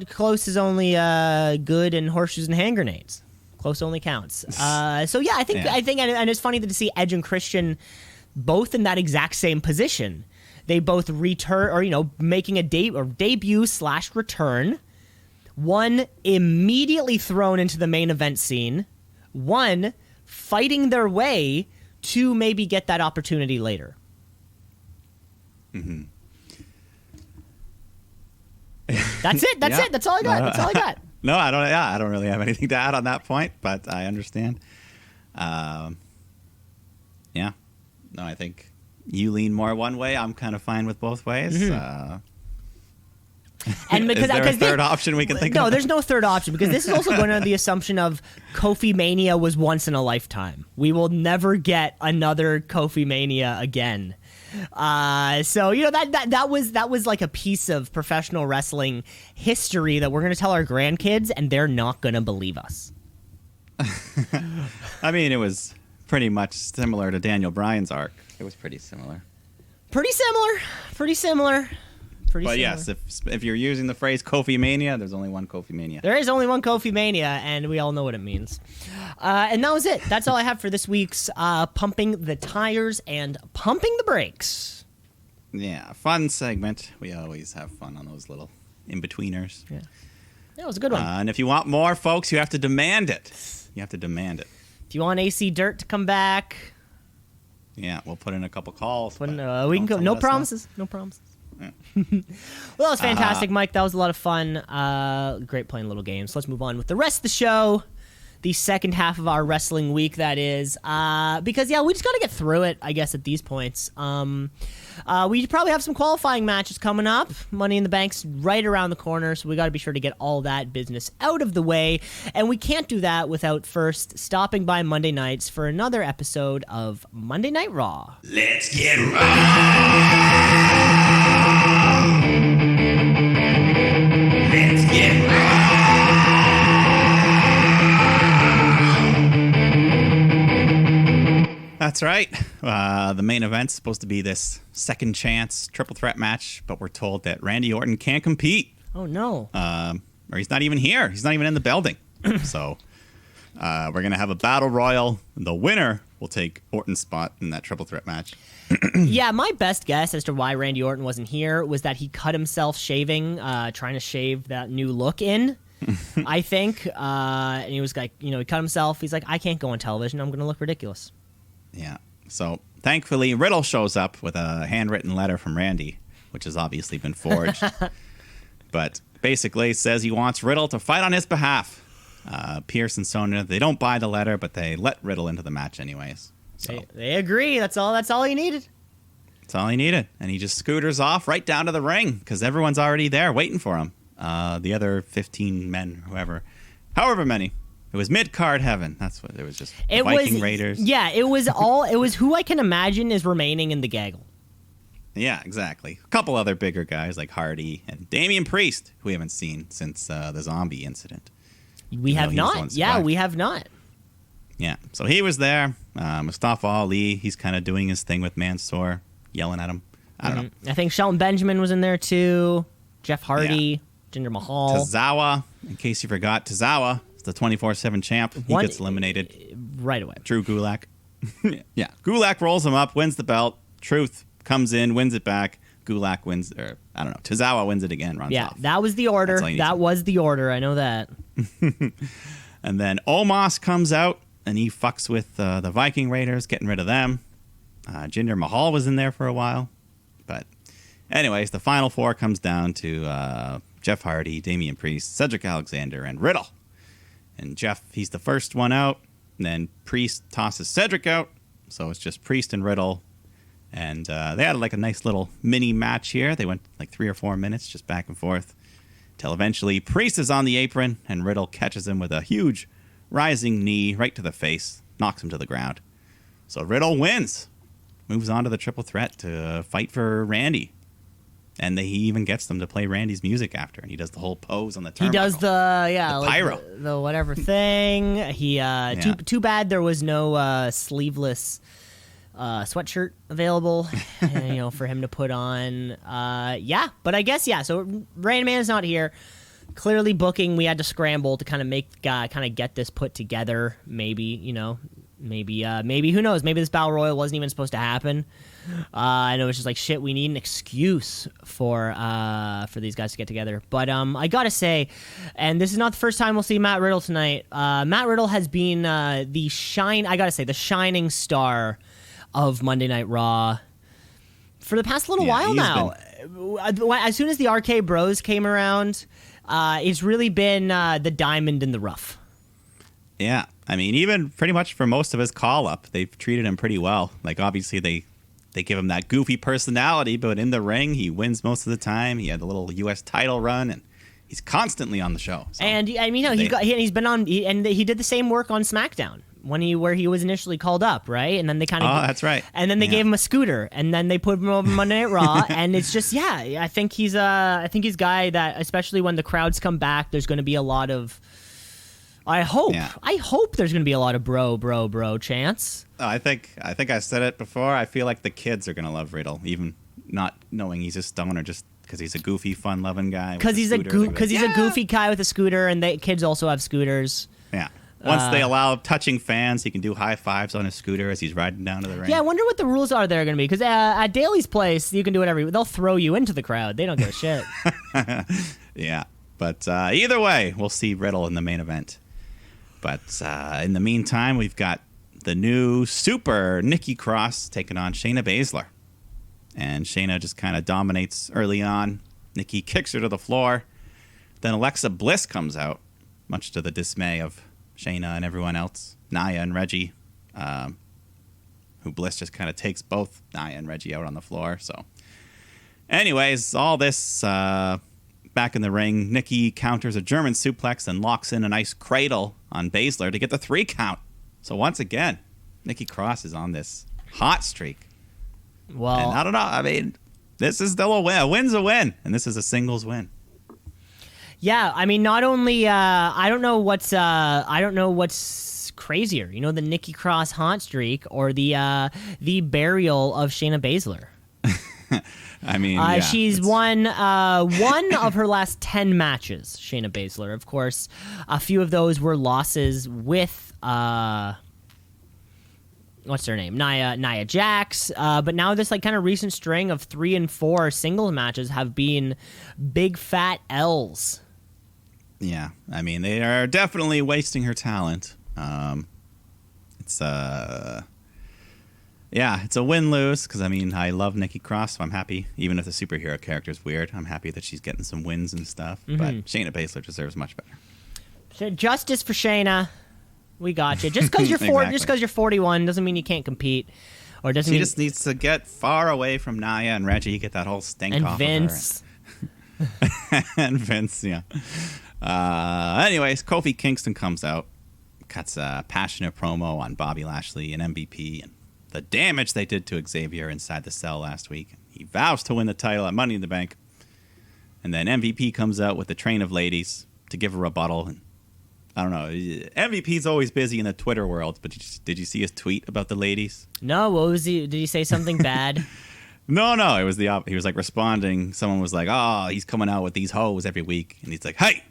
close is only good and horseshoes and hand grenades. Close only counts. So yeah, I think, and it's funny to see Edge and Christian both in that exact same position. They both return, or making a debut/return. One immediately thrown into the main event scene. One fighting their way to maybe get that opportunity later. Mm-hmm. That's it. That's it. That's all I got. That's all I got. No, I don't. Yeah, I don't really have anything to add on that point, but I understand. Yeah. No, I think you lean more one way. I'm kind of fine with both ways. Mm-hmm. And because, is there a third option we can think of? No, there's no third option, because this is also going under the assumption of Kofi Mania was once in a lifetime. We will never get another Kofi Mania again. So that was like a piece of professional wrestling history that we're going to tell our grandkids, and they're not going to believe us. I mean, it was pretty much similar to Daniel Bryan's arc. It was pretty similar. Pretty similar. But yes, if you're using the phrase Kofi Mania, there's only one Kofi Mania. There is only one Kofi Mania, and we all know what it means. And that was it. That's all I have for this week's Pumping the Tires and Pumping the Brakes. Yeah, fun segment. We always have fun on those little in-betweeners. Yeah, it was a good one. And if you want more, folks, you have to demand it. You have to demand it. If you want AC Dirt to come back, yeah, we'll put in a couple calls. we can go. No promises. No promises. Yeah. Well, that was fantastic, Mike. That was a lot of fun. Great playing little games. Let's move on with the rest of the show. The second half of our wrestling week, that is. Because, yeah, we just got to get through it, I guess, at these points. We probably have some qualifying matches coming up. Money in the Bank's right around the corner, so we got to be sure to get all that business out of the way. And we can't do that without first stopping by Monday nights for another episode of Monday Night Raw. Let's get raw. Let's get raw. That's right. The main event's supposed to be this second chance triple threat match, but we're told that Randy Orton can't compete. Oh, no. Or he's not even here. He's not even in the building. So we're going to have a battle royal. The winner will take Orton's spot in that triple threat match. Yeah, my best guess as to why Randy Orton wasn't here was that he cut himself shaving, trying to shave that new look in, I think. And he was like, he cut himself. He's like, I can't go on television. I'm going to look ridiculous. Yeah. So thankfully, Riddle shows up with a handwritten letter from Randy, which has obviously been forged. But basically says he wants Riddle to fight on his behalf. Pierce and Sonya, they don't buy the letter, but they let Riddle into the match anyways. So They agree. That's all he needed. that's all he needed. And he just scooters off right down to the ring because everyone's already there waiting for him. The other 15 men, however many. It was mid-card heaven. That's what it was. Just Viking Raiders. Yeah, it was who I can imagine is remaining in the gaggle. Yeah, exactly. A couple other bigger guys like Hardy and Damian Priest, who we haven't seen since the zombie incident. We have not. Yeah, we have not. Yeah, so he was there. Mustafa Ali, he's kind of doing his thing with Mansoor, yelling at him. I don't know. I think Shelton Benjamin was in there too. Jeff Hardy, Jinder Mahal. Tozawa, in case you forgot, Tozawa is the 24/7 champ. He gets eliminated right away. Drew Gulak. Yeah, Gulak rolls him up, wins the belt. Truth comes in, wins it back. Gulak wins, or I don't know. Tozawa wins it again, runs off. That was the order. That was the order. I know that. And then Omos comes out, and he fucks with the Viking Raiders, getting rid of them. Jinder Mahal was in there for a while. But anyways, the final four comes down to Jeff Hardy, Damian Priest, Cedric Alexander, and Riddle. And Jeff, he's the first one out. And then Priest tosses Cedric out. So it's just Priest and Riddle. And they had like a nice little mini match here. They went like 3 or 4 minutes just back and forth till eventually Priest is on the apron and Riddle catches him with a huge rising knee right to the face, knocks him to the ground. So Riddle wins, moves on to the triple threat to fight for Randy. And he even gets them to play Randy's music after, and he does the whole pose on the turnbuckle. He does the pyro. the whatever thing. He too bad there was no sleeveless sweatshirt available, for him to put on. But I guess So Rain Man's not here. Clearly booking. We had to scramble to kind of get this put together. Maybe maybe who knows? Maybe this battle royal wasn't even supposed to happen. I know it's just like shit. We need an excuse for these guys to get together. But I gotta say, and this is not the first time we'll see Matt Riddle tonight. Matt Riddle has been the shining star of Monday Night Raw for the past little while now. As soon as the RK Bros came around, it's really been the diamond in the rough. Yeah, I mean, even pretty much for most of his call-up, they've treated him pretty well. Like, obviously, they give him that goofy personality, but in the ring, he wins most of the time. He had a little U.S. title run, and he's constantly on the show. So and I mean, he's been on, and he did the same work on SmackDown where he was initially called up, right? And then they kind of that's right. And then they gave him a scooter, and then they put him over Monday Night Raw, and it's just I think he's a guy that, especially when the crowds come back, there's going to be a lot of. I hope there's going to be a lot of bro chants. I think I said it before. I feel like the kids are going to love Riddle, even not knowing he's a stoner, just because he's a goofy, fun-loving guy. Because he's a goofy guy with a scooter, and kids also have scooters. Yeah. Once they allow touching fans, he can do high fives on his scooter as he's riding down to the ring. Yeah, I wonder what the rules are there going to be. Because at Daly's place, you can do whatever. They'll throw you into the crowd. They don't give a shit. Yeah. But either way, we'll see Riddle in the main event. But in the meantime, we've got the new super Nikki Cross taking on Shayna Baszler. And Shayna just kind of dominates early on. Nikki kicks her to the floor. Then Alexa Bliss comes out, much to the dismay of Shayna and everyone else. Nia and Reggie, who Bliss just kind of takes both Nia and Reggie out on the floor. So anyways, all this back in the ring, Nikki counters a German suplex and locks in a nice cradle on Baszler to get the 3 count. So once again, Nikki Cross is on this hot streak. Well, and I don't know. I mean, this is still a win. A win's a win, and this is a singles win. Yeah, I mean, not only I don't know what's crazier, the Nikki Cross hot streak or the burial of Shayna Baszler. I mean, she's won one of her last 10 matches, Shayna Baszler. Of course, a few of those were losses with what's her name, Nia Jax. But now this kind of recent string of 3 and 4 singles matches have been big fat L's. Yeah, I mean, they are definitely wasting her talent. It's a win-lose, because, I mean, I love Nikki Cross, so I'm happy. Even if the superhero character is weird, I'm happy that she's getting some wins and stuff. Mm-hmm. But Shayna Baszler deserves much better. So justice for Shayna. We got you. Just because you're Exactly. just because you're 41 doesn't mean you can't compete, or doesn't. She just needs to get far away from Nia and Reggie, get that whole stink and off Vince. of her. And Vince, yeah. Anyways, Kofi Kingston comes out, cuts a passionate promo on Bobby Lashley and MVP and the damage they did to Xavier inside the cell last week. He vows to win the title at Money in the Bank. And then MVP comes out with the train of ladies to give a rebuttal. And I don't know. MVP's always busy in the Twitter world, but did you see his tweet about the ladies? No, what was he? Did he say something bad? No, it was he was like responding. Someone was like, "Oh, he's coming out with these hoes every week," and he's like, "Hey,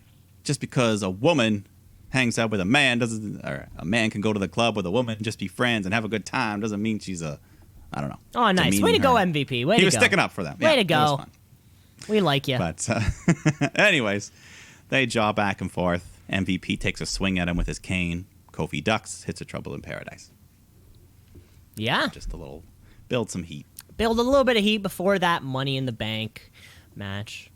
just because a woman hangs out with a man or a man can go to the club with a woman, just be friends and have a good time, doesn't mean she's I don't know." Oh, nice. Way to go, MVP. Way to go. He was sticking up for them. Way yeah, to go. It was fun. We like you. But anyways, they jaw back and forth. MVP takes a swing at him with his cane. Kofi ducks, hits a Trouble in Paradise. Yeah. Just a little, build some heat. Build a little bit of heat before that Money in the Bank match.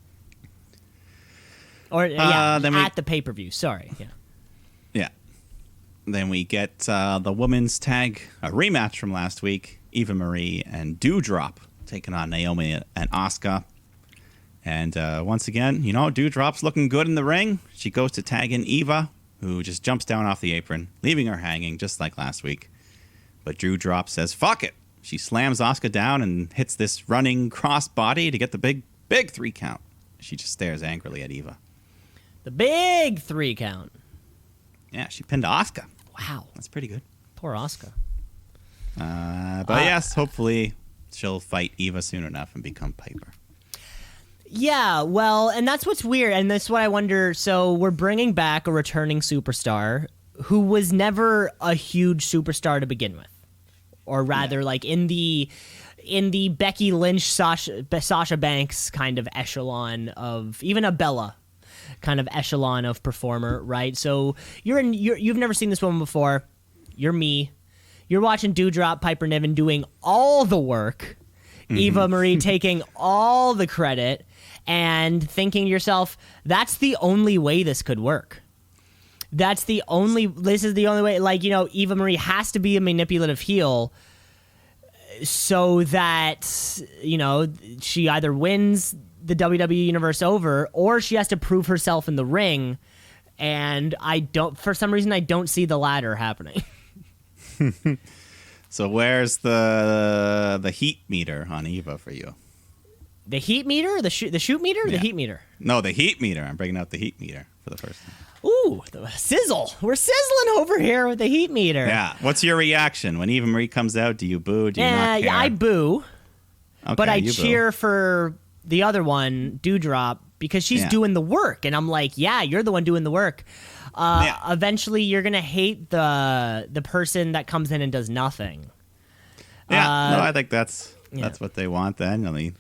Or, at the pay-per-view. Sorry. Yeah. Yeah. Then we get the women's tag, a rematch from last week. Eva Marie and Doudrop taking on Naomi and Asuka. And once again, Doudrop's looking good in the ring. She goes to tag in Eva, who just jumps down off the apron, leaving her hanging just like last week. But Doudrop says, fuck it. She slams Asuka down and hits this running cross body to get the big 3 count. She just stares angrily at Eva. The big 3 count. Yeah, she pinned Asuka. Wow. That's pretty good. Poor Asuka. But yes, hopefully she'll fight Eva soon enough and become Piper. Yeah, well, and that's what's weird, and that's what I wonder. So we're bringing back a returning superstar who was never a huge superstar to begin with, or rather, like in the Becky Lynch, Sasha Banks kind of echelon of, even a Bella kind of echelon of performer, right? So you've never seen this woman before. You're me. You're watching Doudrop, Piper Niven doing all the work. Eva Marie taking all the credit and thinking to yourself, that's the only way this could work. This is the only way, like, Eva Marie has to be a manipulative heel so that, she either wins the WWE Universe over or she has to prove herself in the ring. And for some reason, I don't see the latter happening. So where's the heat meter on Eva for you? The heat meter? The shoot meter? Yeah. The heat meter? No, the heat meter. I'm bringing out the heat meter for the first time. Ooh, the sizzle. We're sizzling over here with the heat meter. Yeah. What's your reaction when Eva Marie comes out? Do you boo? Do you not care? Yeah, I boo. Okay, But I you boo. cheer for the other one, Doudrop, because she's doing the work. And I'm like, yeah, you're the one doing the work. Eventually, you're going to hate the person that comes in and does nothing. Yeah, no, I think that's what they want then. I mean,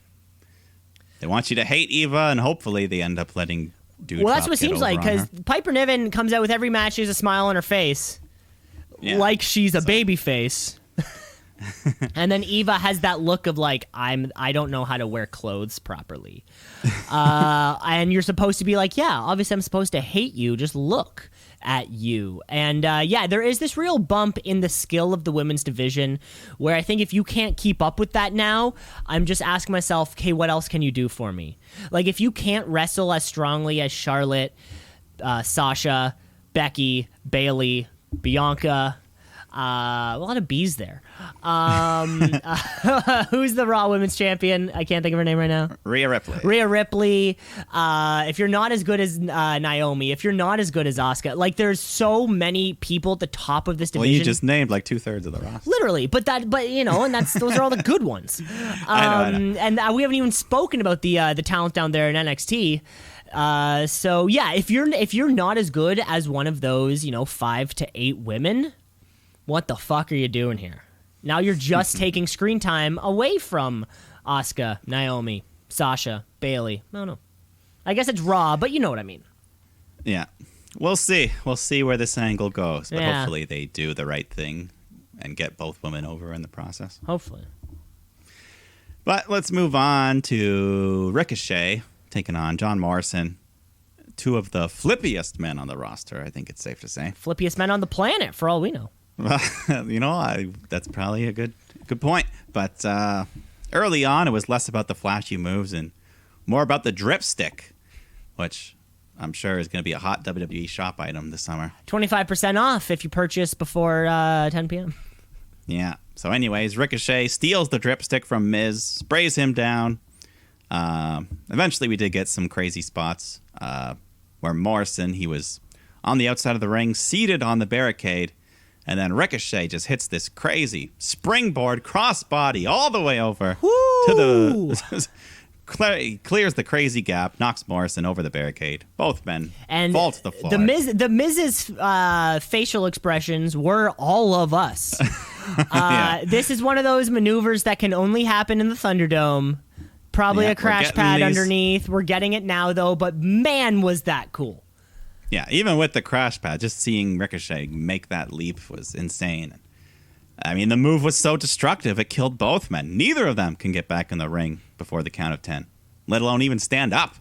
they want you to hate Eva, and hopefully they end up letting Doudrop Well, that's what it get seems over like, on because her. Piper Niven comes out with every match, she has a smile on her face, like she's a baby face. And then Eva has that look of like, I don't know how to wear clothes properly. And you're supposed to be like, yeah, obviously I'm supposed to hate you. Just look at you. And there is this real bump in the skill of the women's division where I think if you can't keep up with that now, I'm just asking myself, okay, what else can you do for me? Like if you can't wrestle as strongly as Charlotte, Sasha, Becky, Bayley, Bianca, a lot of B's there. Who's the Raw Women's Champion? I can't think of her name right now. Rhea Ripley. Rhea Ripley. If you're not as good as Naomi, if you're not as good as Asuka, like there's so many people at the top of this division. Well, you just named like 2/3 of the roster. Literally, but and those are all the good ones. I know. And we haven't even spoken about the talent down there in NXT. So yeah, if you're not as good as one of those, 5 to 8 women, what the fuck are you doing here? Now you're just taking screen time away from Asuka, Naomi, Sasha, Bayley. No. I guess it's Raw, but you know what I mean. Yeah. We'll see. We'll see where this angle goes. But Yeah. hopefully they do the right thing and get both women over in the process. Hopefully. But let's move on to Ricochet taking on John Morrison. Two of the flippiest men on the roster, I think it's safe to say. Flippiest men on the planet, for all we know. Well, that's probably a good point. But early on, it was less about the flashy moves and more about the drip stick, which I'm sure is going to be a hot WWE shop item this summer. 25% off if you purchase before 10 p.m. Yeah. So anyways, Ricochet steals the drip stick from Miz, sprays him down. Eventually, we did get some crazy spots where Morrison, he was on the outside of the ring, seated on the barricade, and then Ricochet just hits this crazy springboard crossbody all the way over to the... clears the crazy gap, knocks Morrison over the barricade. Both men fall to the floor. The Miz's facial expressions were all of us. Yeah. This is one of those maneuvers that can only happen in the Thunderdome. Probably Yeah, a crash we're pad getting these- underneath. We're getting it now, though, but man, was that cool. Yeah, even with the crash pad, just seeing Ricochet make that leap was insane. I mean, the move was so destructive, it killed both men. Neither of them can get back in the ring before the count of 10, let alone even stand up.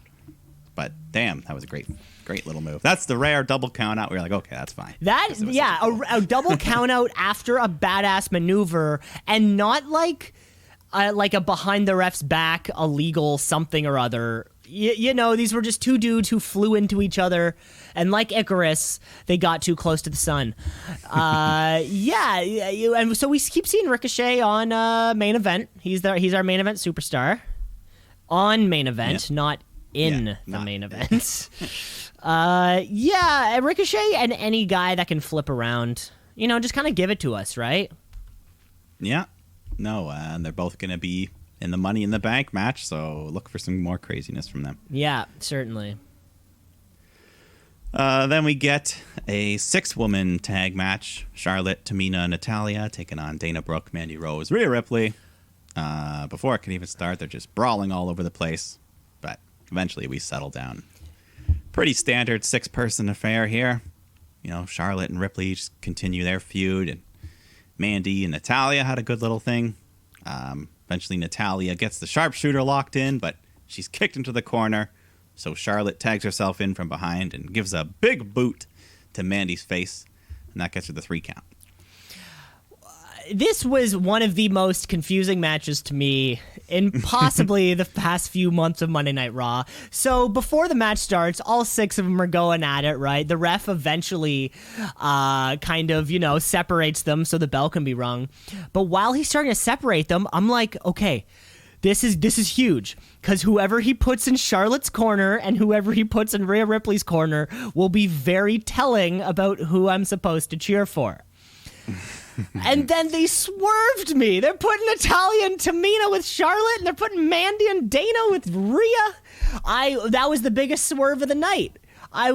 But damn, that was a great Great little move. That's the rare double count out. We were like, okay, that's fine. That, yeah, a double count out after a badass maneuver, and not like a behind the ref's back illegal something or other. You know, these were just two dudes who flew into each other, and like Icarus, they got too close to the sun. And so we keep seeing Ricochet on main event. He's our main event superstar. On main event, not in the main event. Ricochet and any guy that can flip around, you know, just kind of give it to us, right? Yeah. No, and they're both going to be in the Money in the Bank match, so look for some more craziness from them. Yeah, certainly. Then we get a 6-woman tag match. Charlotte, Tamina, Natalya taking on Dana Brooke, Mandy Rose, Rhea Ripley. Before it can even start, they're just brawling all over the place. But eventually we settle down. Pretty standard 6-person affair here. You know, Charlotte and Ripley just continue their feud, and Mandy and Natalya had a good little thing. Eventually Natalya gets the sharpshooter locked in, but she's kicked into the corner. So Charlotte tags herself in from behind and gives a big boot to Mandy's face, and that gets her the 3 count. This was one of the most confusing matches to me in possibly the past few months of Monday Night Raw. So before the match starts, all 6 of them are going at it, right? The ref eventually kind of, you know, separates them so the bell can be rung. But while he's starting to separate them, I'm like, okay, this is huge, because whoever he puts in Charlotte's corner and whoever he puts in Rhea Ripley's corner will be very telling about who I'm supposed to cheer for. And then they swerved me. They're putting Natalya and Tamina with Charlotte, and they're putting Mandy and Dana with Rhea. That was the biggest swerve of the night. I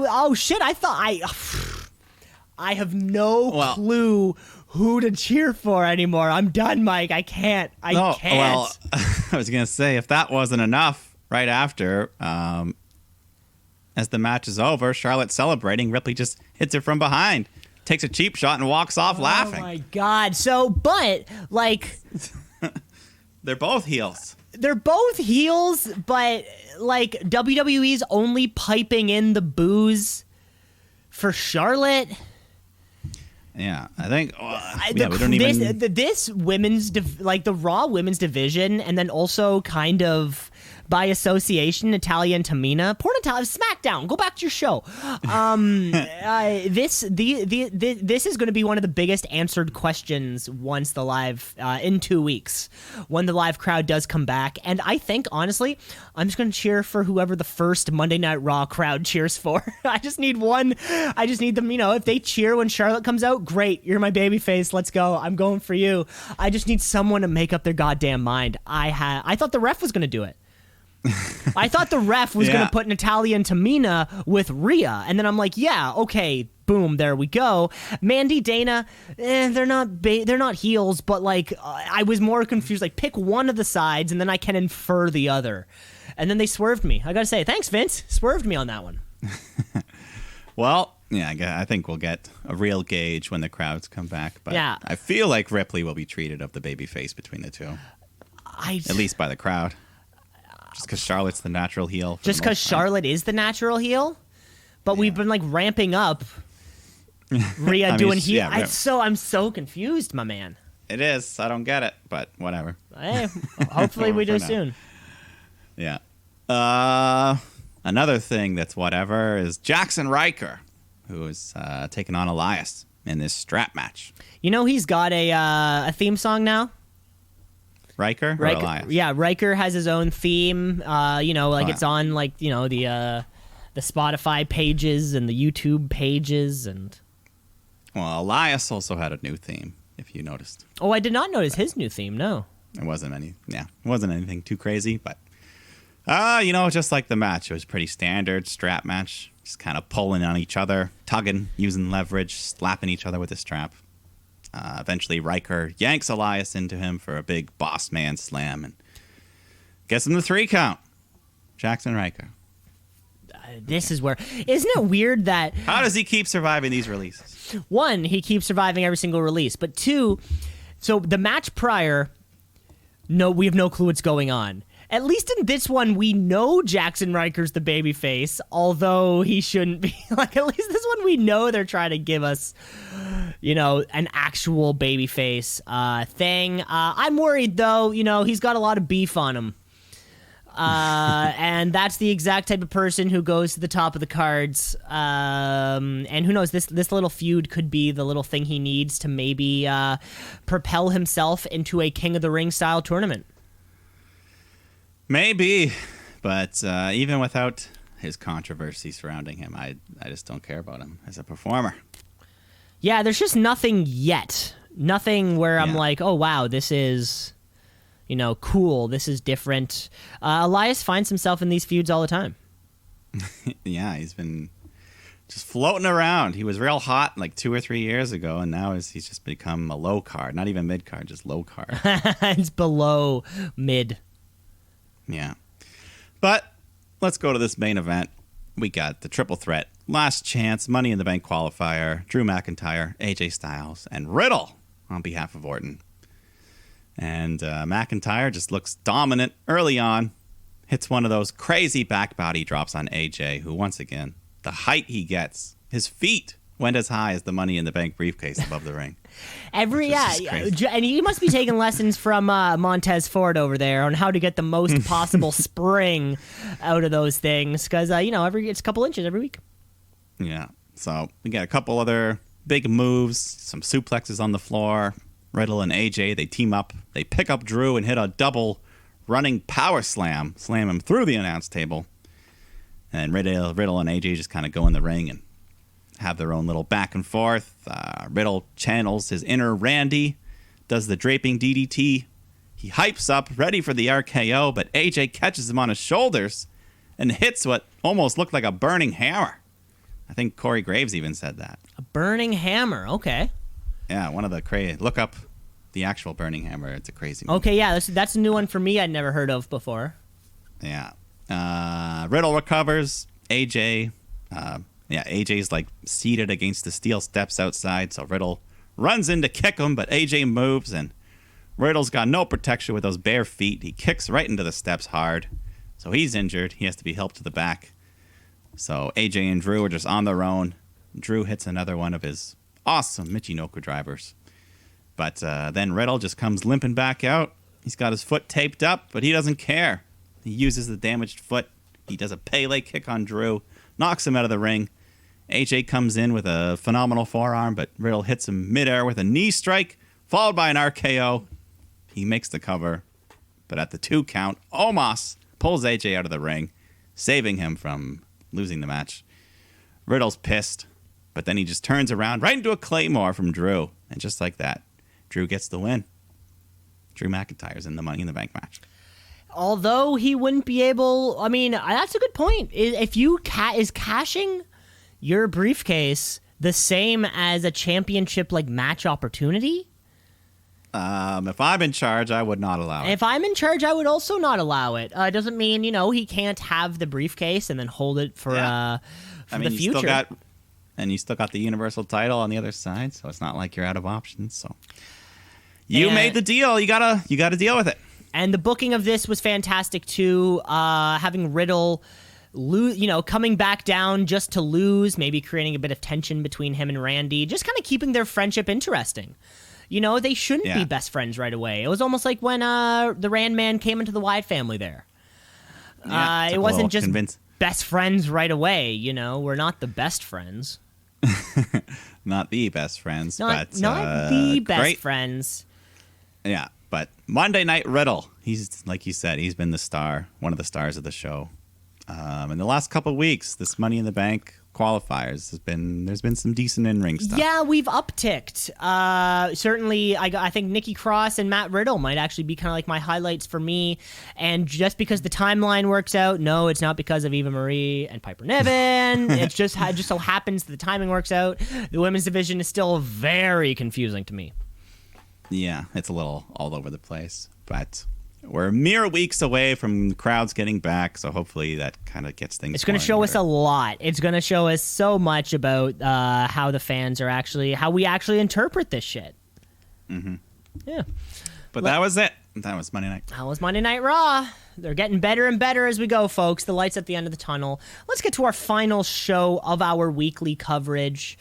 have no clue who to cheer for anymore. I'm done, Mike. I can't. Can't. Well, I was going to say, if that wasn't enough, right after, as the match is over, Charlotte celebrating, Ripley just hits her from behind, takes a cheap shot, and walks off laughing. Oh, my God. So, but, like... They're both heels. They're both heels, but, like, WWE's only piping in the booze for Charlotte... Yeah, I think we don't even... This women's, the Raw women's division, and then also kind of by association, Natalya and Tamina. Poor Natalya, SmackDown. Go back to your show. This is going to be one of the biggest answered questions once the live in 2 weeks, when the live crowd does come back. And I think, honestly, I'm just going to cheer for whoever the first Monday Night Raw crowd cheers for. I just need one. I just need them. You know, if they cheer when Charlotte comes out, great. You're my baby face. Let's go. I'm going for you. I just need someone to make up their goddamn mind. I thought the ref was going to do it. I thought the ref was going to put Natalya and Tamina with Rhea. And then I'm like, yeah, okay, boom, there we go. Mandy, Dana, they're not heels, but like I was more confused. Like, pick one of the sides and then I can infer the other. And then they swerved me. I got to say, thanks, Vince. Swerved me on that one. Well, yeah, I think we'll get a real gauge when the crowds come back. But yeah. I feel like Ripley will be treated of the baby face between the two. At least by the crowd. Just because Charlotte's the natural heel. Just because Charlotte is the natural heel? But we've been like ramping up Rhea doing heel. Yeah, I'm so confused, my man. It is. I don't get it, but whatever. Hey, hopefully we do soon. Yeah. Another thing that's whatever is Jackson Riker, who is taking on Elias in this strap match. You know he's got a theme song now? Riker or Elias? Yeah, Riker has his own theme. It's on like, you know, the Spotify pages and the YouTube pages and. Well, Elias also had a new theme, if you noticed. Oh, I did not notice his new theme. No. It wasn't anything too crazy, but just like the match, it was pretty standard strap match. Just kind of pulling on each other, tugging, using leverage, slapping each other with the strap. Eventually, Riker yanks Elias into him for a big boss man slam and gets him the 3 count. Jackson Riker. This is where... Isn't it weird that... How does he keep surviving these releases? 1, he keeps surviving every single release. But 2, so the match prior, we have no clue what's going on. at least in this one, we know Jackson Riker's the babyface, although he shouldn't be. Like, at least this one, we know they're trying to give us, an actual babyface thing. I'm worried, though. He's got a lot of beef on him. And that's the exact type of person who goes to the top of the cards. And who knows, this little feud could be the little thing he needs to maybe propel himself into a King of the Ring style tournament. Maybe, but even without his controversy surrounding him, I just don't care about him as a performer. Yeah, there's just nothing yet. Nothing where I'm Yeah. like, oh, wow, this is, cool. This is different. Elias finds himself in these feuds all the time. Yeah, he's been just floating around. He was real hot like 2 or 3 years ago, and now he's just become a low card. Not even mid card, just low card. It's below mid. Yeah. But let's go to this main event. We got the triple threat, last chance, Money in the Bank qualifier, Drew McIntyre, AJ Styles, and Riddle on behalf of Orton. And McIntyre just looks dominant early on, hits one of those crazy back body drops on AJ, who once again, the height he gets, his feet went as high as the Money in the Bank briefcase above the ring. And he must be taking lessons from Montez Ford over there on how to get the most possible spring out of those things, because it's a couple inches every week. Yeah. So we got a couple other big moves, some suplexes on the floor. Riddle and AJ, they team up. They pick up Drew and hit a double running power slam him through the announce table. And Riddle and AJ just kind of go in the ring and have their own little back and forth. Riddle channels his inner Randy, does the draping DDT. He hypes up, ready for the RKO, but AJ catches him on his shoulders and hits what almost looked like a burning hammer. I think Corey Graves even said that. A burning hammer. Okay. Yeah, one of the crazy. Look up the actual burning hammer. It's a crazy movie. Okay, yeah, that's a new one for me I'd never heard of before. Yeah. Riddle recovers. AJ. AJ's like seated against the steel steps outside, so Riddle runs in to kick him, but AJ moves, and Riddle's got no protection with those bare feet. He kicks right into the steps hard, so he's injured. He has to be helped to the back. So AJ and Drew are just on their own. Drew hits another one of his awesome Michinoku drivers. But then Riddle just comes limping back out. He's got his foot taped up, but he doesn't care. He uses the damaged foot. He does a Pele kick on Drew, knocks him out of the ring. AJ comes in with a phenomenal forearm, but Riddle hits him midair with a knee strike, followed by an RKO. He makes the cover, but at the 2 count, Omos pulls AJ out of the ring, saving him from losing the match. Riddle's pissed, but then he just turns around right into a Claymore from Drew, and just like that, Drew gets the win. Drew McIntyre's in the Money in the Bank match. Although he wouldn't be able, I mean, that's a good point. If you is cashing your briefcase the same as a championship like match opportunity? If I'm in charge, I would not allow it. If I'm in charge, I would also not allow it. It doesn't mean, he can't have the briefcase and then hold it for the future. You still got the Universal title on the other side, so it's not like you're out of options. So you made the deal. You gotta deal with it. And the booking of this was fantastic too. Having Riddle coming back down just to lose, maybe creating a bit of tension between him and Randy, just kind of keeping their friendship interesting. They shouldn't be best friends right away. It was almost like when the Rand Man came into the Wyatt family there. Yeah, it wasn't just best friends right away. We're not the best friends. Not the best friends, not but the best great friends. Yeah, but Monday Night Riddle, he's, like you said, he's been the star, one of the stars of the show. In the last couple of weeks, this Money in the Bank qualifiers there's been some decent in-ring stuff. Yeah, we've upticked. Certainly, I think Nikki Cross and Matt Riddle might actually be kind of like my highlights for me. And just because the timeline works out, no, it's not because of Eva Marie and Piper Niven. It's just so happens the timing works out. The women's division is still very confusing to me. Yeah, it's a little all over the place, but we're mere weeks away from the crowds getting back, so hopefully that kind of gets things. It's going to show us a lot. It's going to show us so much about how the fans how we actually interpret this shit. Mm-hmm. Yeah. But that was it. That was Monday night. That was Monday Night Raw. They're getting better and better as we go, folks. The light's at the end of the tunnel. Let's get to our final show of our weekly coverage,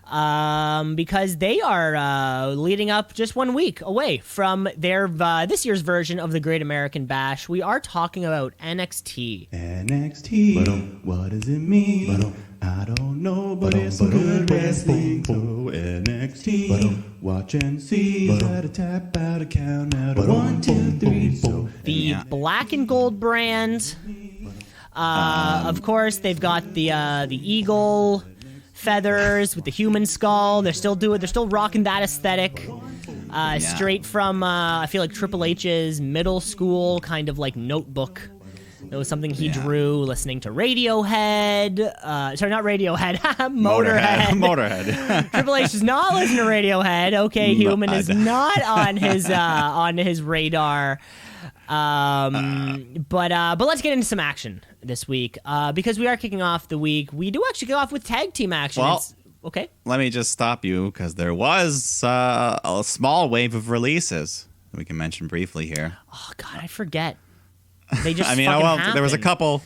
because they are leading up just 1 week away from their this year's version of the Great American Bash. We are talking about NXT. NXT, what does it mean? I don't know, but it's good wrestling. So NXT, watch and see. Gotta tap out a count out of 1, 2, 3. So The black and gold brand. Of course, they've got the eagle feathers with the human skull. They're still rocking that aesthetic. Straight from I feel like Triple H's middle school kind of like notebook. It was something he drew listening to Radiohead. Sorry, not Radiohead. Motorhead. Motorhead. Triple H does not listen to Radiohead. Okay, Human is not on his radar. But let's get into some action this week, because we are kicking off the week. We do actually go off with tag team action. Well, okay. Let me just stop you because there was a small wave of releases that we can mention briefly here. Oh God, I forget. They just there was a happened. couple.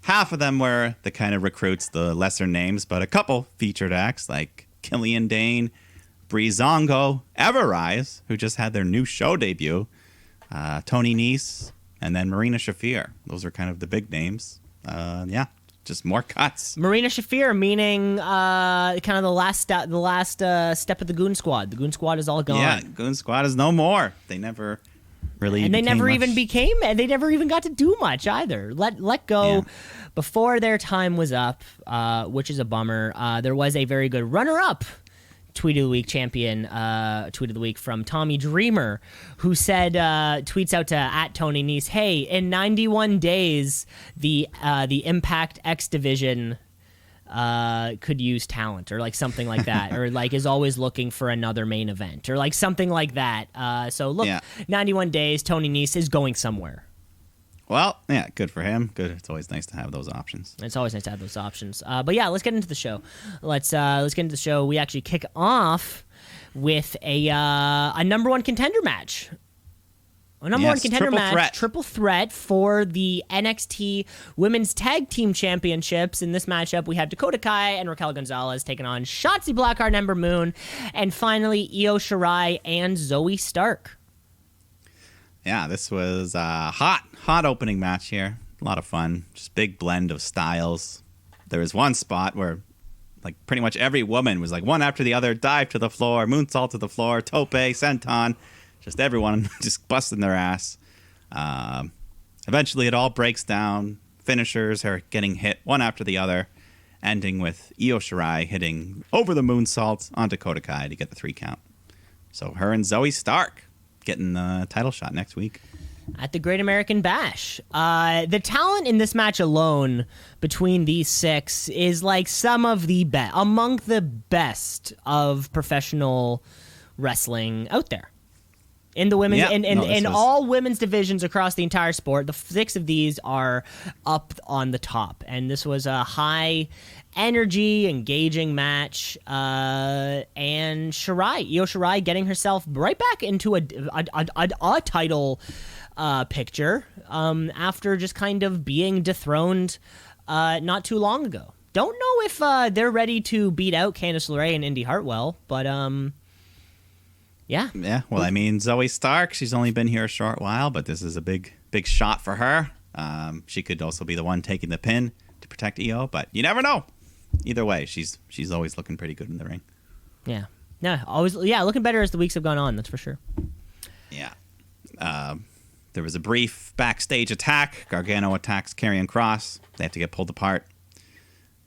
Half of them were the kind of recruits, the lesser names, but a couple featured acts like Killian Dane, Breezango, Everrise, who just had their new show debut, Tony Nese, and then Marina Shafir. Those are kind of the big names. Just more cuts. Marina Shafir, meaning kind of the last step of the Goon Squad. The Goon Squad is all gone. Yeah, Goon Squad is no more. They never really and they became never much. they never even got to do much either. Let go before their time was up, which is a bummer. There was a very good runner-up Tweet of the Week champion, Tweet of the Week from Tommy Dreamer, who said, tweets out to @Tony Nese, hey, in 91 days, the Impact X Division could use talent, or like something like that, or like is always looking for another main event, or like something like that. So look, 91 days, Tony Nese is going somewhere. Well, yeah, good for him. Good. It's always nice to have those options. It's always nice to have those options. But yeah, let's get into the show. Let's get into the show. We actually kick off with a number one contender match. A number one contender match, triple threat for the NXT Women's Tag Team Championships. In this matchup, we have Dakota Kai and Raquel Gonzalez taking on Shotzi Blackheart and Ember Moon, and finally Io Shirai and Zoe Stark. Yeah, this was a hot opening match here. A lot of fun. Just big blend of styles. There was one spot where like pretty much every woman was like one after the other, dive to the floor, moonsault to the floor, tope, senton. Just everyone just busting their ass. Eventually, it all breaks down. Finishers are getting hit one after the other, ending with Io Shirai hitting over the moonsault on Dakota Kai to get the 3 count. So her and Zoe Stark getting the title shot next week at the Great American Bash. The talent in this match alone between these 6 is like some of the best, among the best of professional wrestling out there. In the women's, all women's divisions across the entire sport, the 6 of these are up on the top. And this was a high energy, engaging match. And Io Shirai getting herself right back into a title picture after just kind of being dethroned not too long ago. Don't know if they're ready to beat out Candice LeRae and Indy Hartwell, but yeah. Yeah. Well, I mean, Zoe Stark, she's only been here a short while, but this is a big shot for her. She could also be the one taking the pin to protect Io, but you never know. Either way, she's always looking pretty good in the ring. Yeah. Yeah, always looking better as the weeks have gone on, that's for sure. Yeah. There was a brief backstage attack. Gargano attacks Karrion Kross. They have to get pulled apart.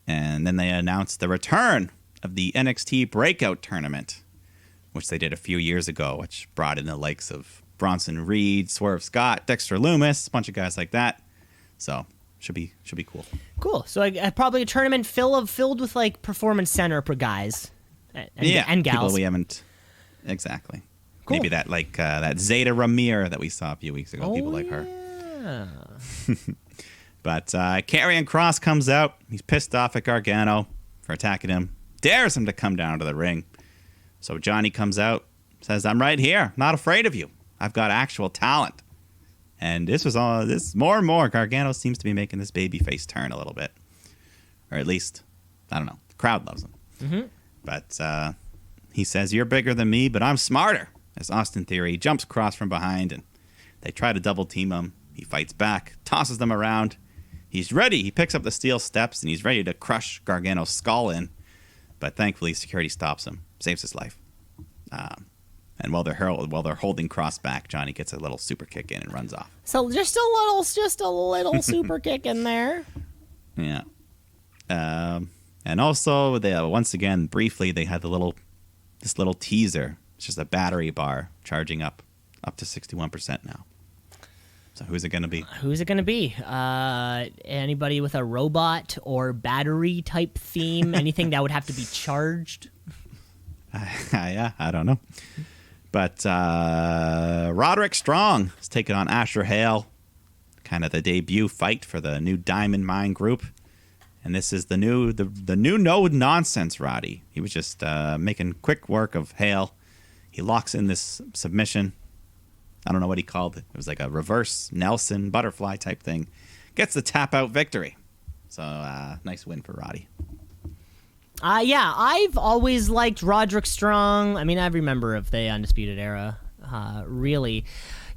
And then they announced the return of the NXT Breakout Tournament, which they did a few years ago, which brought in the likes of Bronson Reed, Swerve Scott, Dexter Lumis, a bunch of guys like that. So should be cool. Cool. So probably a tournament filled with like performance center per guys and gals. People we haven't exactly. Cool. Maybe that like that Zeta Ramir that we saw a few weeks ago. People like her. But Karrion Kross comes out. He's pissed off at Gargano for attacking him. Dares him to come down to the ring. So Johnny comes out, says, I'm right here, not afraid of you. I've got actual talent. And this was all this more and more. Gargano seems to be making this babyface turn a little bit, or at least I don't know. The crowd loves him. Mm-hmm. But he says, "You're bigger than me, but I'm smarter." As Austin Theory jumps across from behind, and they try to double team him. He fights back, tosses them around. He's ready. He picks up the steel steps, and he's ready to crush Gargano's skull in. But thankfully, security stops him, saves his life. And while they're holding Cross back, Johnny gets a little super kick in and runs off. So just a little super kick in there. Yeah. And also, once again, briefly, they had this little teaser. It's just a battery bar charging up to 61% now. So who's it going to be? Who's it going to be? Anybody with a robot or battery type theme? Anything that would have to be charged? Yeah, I don't know. But Roderick Strong is taking on Asher Hale. Kind of the debut fight for the new Diamond Mine group. And this is the new no nonsense Roddy. He was just making quick work of Hale. He locks in this submission. I don't know what he called it. It was like a reverse Nelson butterfly type thing. Gets the tap out victory. So nice win for Roddy. Yeah, I've always liked Roderick Strong. I mean, every member of the Undisputed Era, really.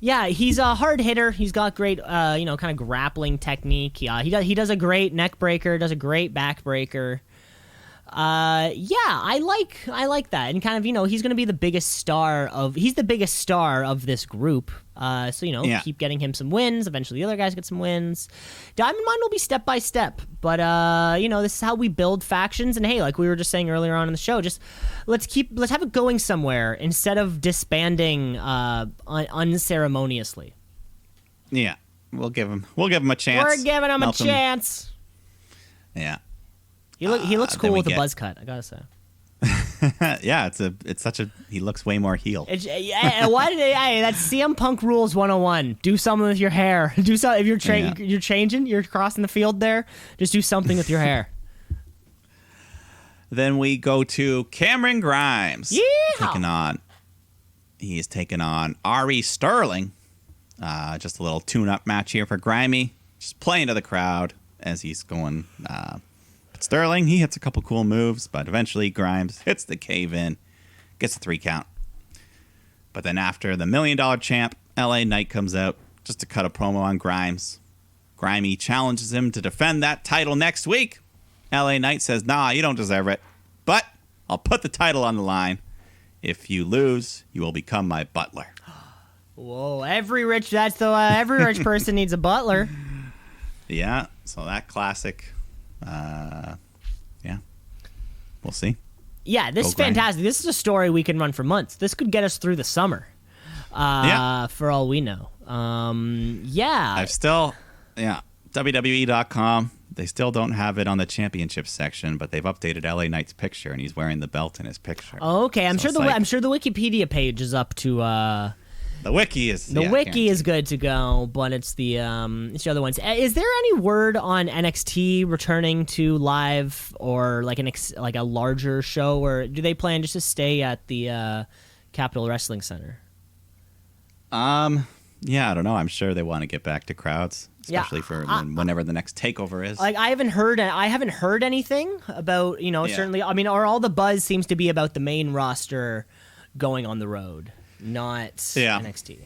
Yeah, he's a hard hitter. He's got great, kind of grappling technique. He does a great neck breaker, does a great back breaker. I like that, and kind of he's going to be the biggest star of this group. Keep getting him some wins. Eventually, the other guys get some wins. Diamond Mine will be step by step, but this is how we build factions. And hey, like we were just saying earlier on in the show, just let's have it going somewhere instead of disbanding unceremoniously. Yeah, we'll give him a chance. We're giving him a chance. Yeah. He looks cool with a buzz cut, I gotta say. Yeah, he looks way more heel. That's CM Punk rules 101. Do something with your hair. Do something if you're changing, you're crossing the field there. Just do something with your hair. Then we go to Cameron Grimes. Yeah. He is taking on Ari Sterling. Just a little tune-up match here for Grimy. Just playing to the crowd as he's going. Sterling, he hits a couple cool moves, but eventually Grimes hits the cave-in, gets a 3 count. But then after the $1 Million champ, LA Knight comes out just to cut a promo on Grimes. Grimy challenges him to defend that title next week. LA Knight says, "Nah, you don't deserve it, but I'll put the title on the line. If you lose, you will become my butler." Whoa, every rich person needs a butler. Yeah, so that classic. We'll see. Yeah, this is fantastic. This is a story we can run for months. This could get us through the summer. For all we know. WWE.com. They still don't have it on the championship section, but they've updated LA Knight's picture, and he's wearing the belt in his picture. Oh, okay, I'm sure the Wikipedia page is up to. The wiki is is good to go, but it's the other ones. Is there any word on NXT returning to live or like a larger show, or do they plan just to stay at the Capitol Wrestling Center? Yeah, I don't know. I'm sure they want to get back to crowds, especially for whenever the next takeover is. Like I haven't heard anything about certainly. I mean, all the buzz seems to be about the main roster going on the road. Not NXT.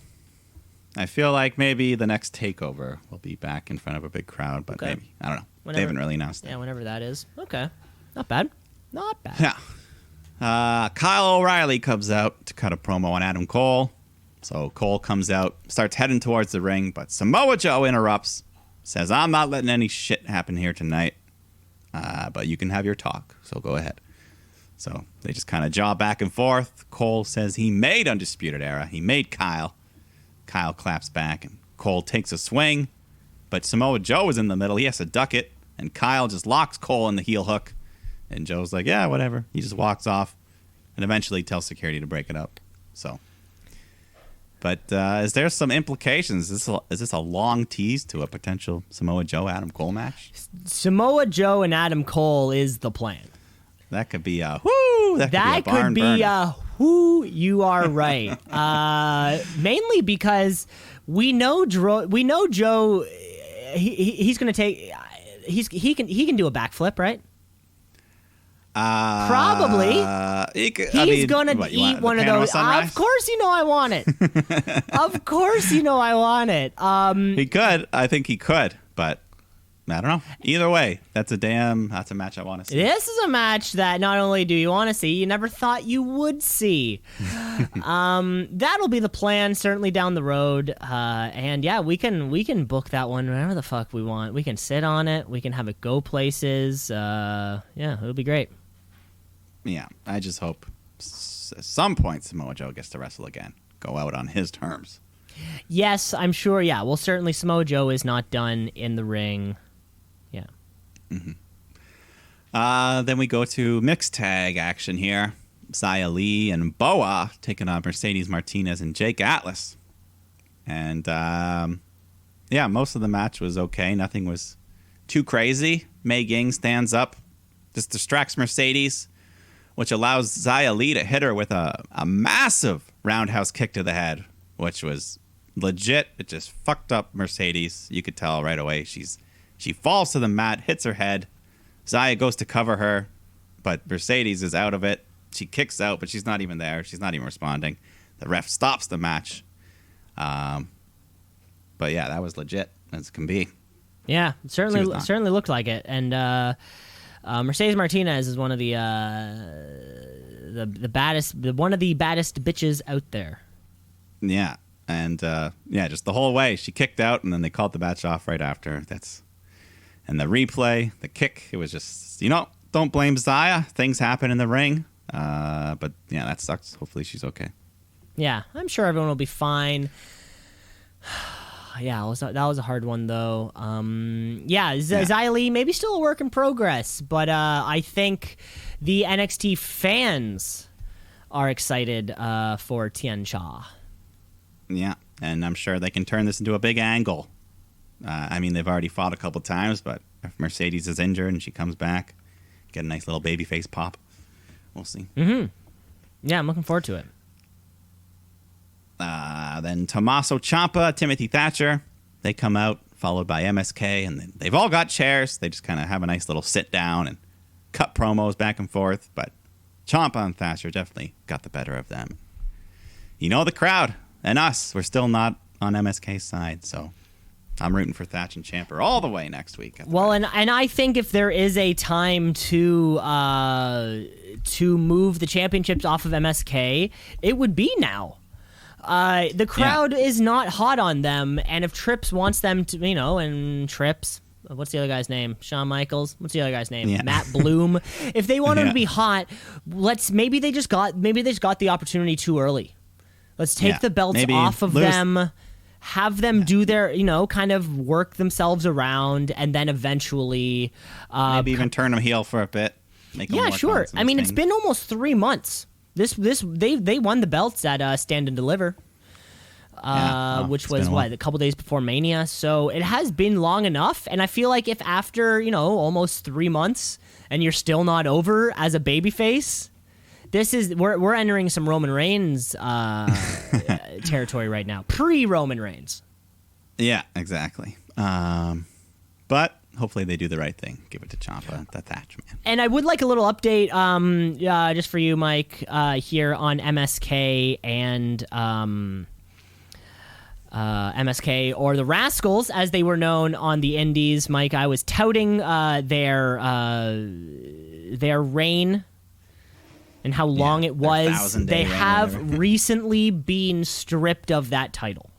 I feel like maybe the next takeover will be back in front of a big crowd, but maybe. I don't know. They haven't really announced it. Yeah, whenever that is. Okay. Not bad. Yeah. Kyle O'Reilly comes out to cut a promo on Adam Cole. So Cole comes out, starts heading towards the ring, but Samoa Joe interrupts, says, "I'm not letting any shit happen here tonight, but you can have your talk, so go ahead." So they just kind of jaw back and forth. Cole says he made Undisputed Era. He made Kyle. Kyle claps back, and Cole takes a swing. But Samoa Joe is in the middle. He has to duck it, and Kyle just locks Cole in the heel hook. And Joe's like, yeah, whatever. He just walks off and eventually tells security to break it up. So, but is there some implications? Is this a long tease to a potential Samoa Joe-Adam Cole match? Samoa Joe and Adam Cole is the plan. That could be a whoo. That could be a barn burner. Who you are right. Mainly because we know Joe. He's going to take. He can do a backflip, right? Probably. He's gonna eat one of those. Of course, you know I want it. Of course, you know I want it. He could. I think he could, but I don't know. Either way, that's a match I want to see. This is a match that not only do you want to see, you never thought you would see. That'll be the plan, certainly down the road. And yeah, we can book that one whenever the fuck we want. We can sit on it. We can have it go places. Yeah, it'll be great. Yeah, I just hope at some point Samoa Joe gets to wrestle again. Go out on his terms. Yes, I'm sure. Yeah, well, certainly Samoa Joe is not done in the ring. Yeah. Mm-hmm. Then we go to mixed tag action here. Xia Li and Boa taking on Mercedes Martinez and Jake Atlas. And yeah, most of the match was okay. Nothing was too crazy. Mei Ying stands up, just distracts Mercedes, which allows Xia Li to hit her with a massive roundhouse kick to the head, which was legit. It just fucked up Mercedes. You could tell right away. She falls to the mat, hits her head. Xia goes to cover her, but Mercedes is out of it. She kicks out, but she's not even there. She's not even responding. The ref stops the match. But yeah, that was legit as can be. Yeah, it certainly looked like it. And Mercedes Martinez is one of the baddest, one of the baddest bitches out there. Yeah, and yeah, just the whole way she kicked out, and then they called the match off right after. And the replay, the kick, it was just don't blame Xia. Things happen in the ring, but yeah, that sucks. Hopefully she's okay. Yeah, I'm sure everyone will be fine. Yeah, that was a hard one, though. Yeah, Xia Li, maybe still a work in progress, but I think the NXT fans are excited for Tian Cha. Yeah, and I'm sure they can turn this into a big angle. I mean, they've already fought a couple times, but if Mercedes is injured and she comes back, get a nice little babyface pop. We'll see. Mm-hmm. Yeah, I'm looking forward to it. Then Tommaso Ciampa, Timothy Thatcher, they come out, followed by MSK, and they've all got chairs. They just kind of have a nice little sit down and cut promos back and forth, but Ciampa and Thatcher definitely got the better of them. The crowd and us, we're still not on MSK's side, so I'm rooting for Thatcher and Ciampa all the way next week. Well, and I think if there is a time to move the championships off of MSK, it would be now. The crowd is not hot on them, and if Trips wants them to, and Trips, what's the other guy's name? Shawn Michaels. What's the other guy's name? Yeah. Matt Bloom. If they want them to be hot, maybe they just got the opportunity too early. Let's take the belts off of them, have them do their, kind of work themselves around, and then eventually maybe even turn them heel for a bit. Make them work on some it's been almost 3 months. They won the belts at Stand and Deliver, which was a couple days before Mania. So it has been long enough, and I feel like if after almost 3 months and you're still not over as a babyface, we're entering some Roman Reigns territory right now, pre-Roman Reigns. Yeah, exactly. But hopefully they do the right thing. Give it to Ciampa, the Thatch man. And I would like a little update, just for you, Mike, here on MSK and MSK, or the Rascals, as they were known on the Indies. Mike, I was touting their reign and how long it was. They have recently been stripped of that title,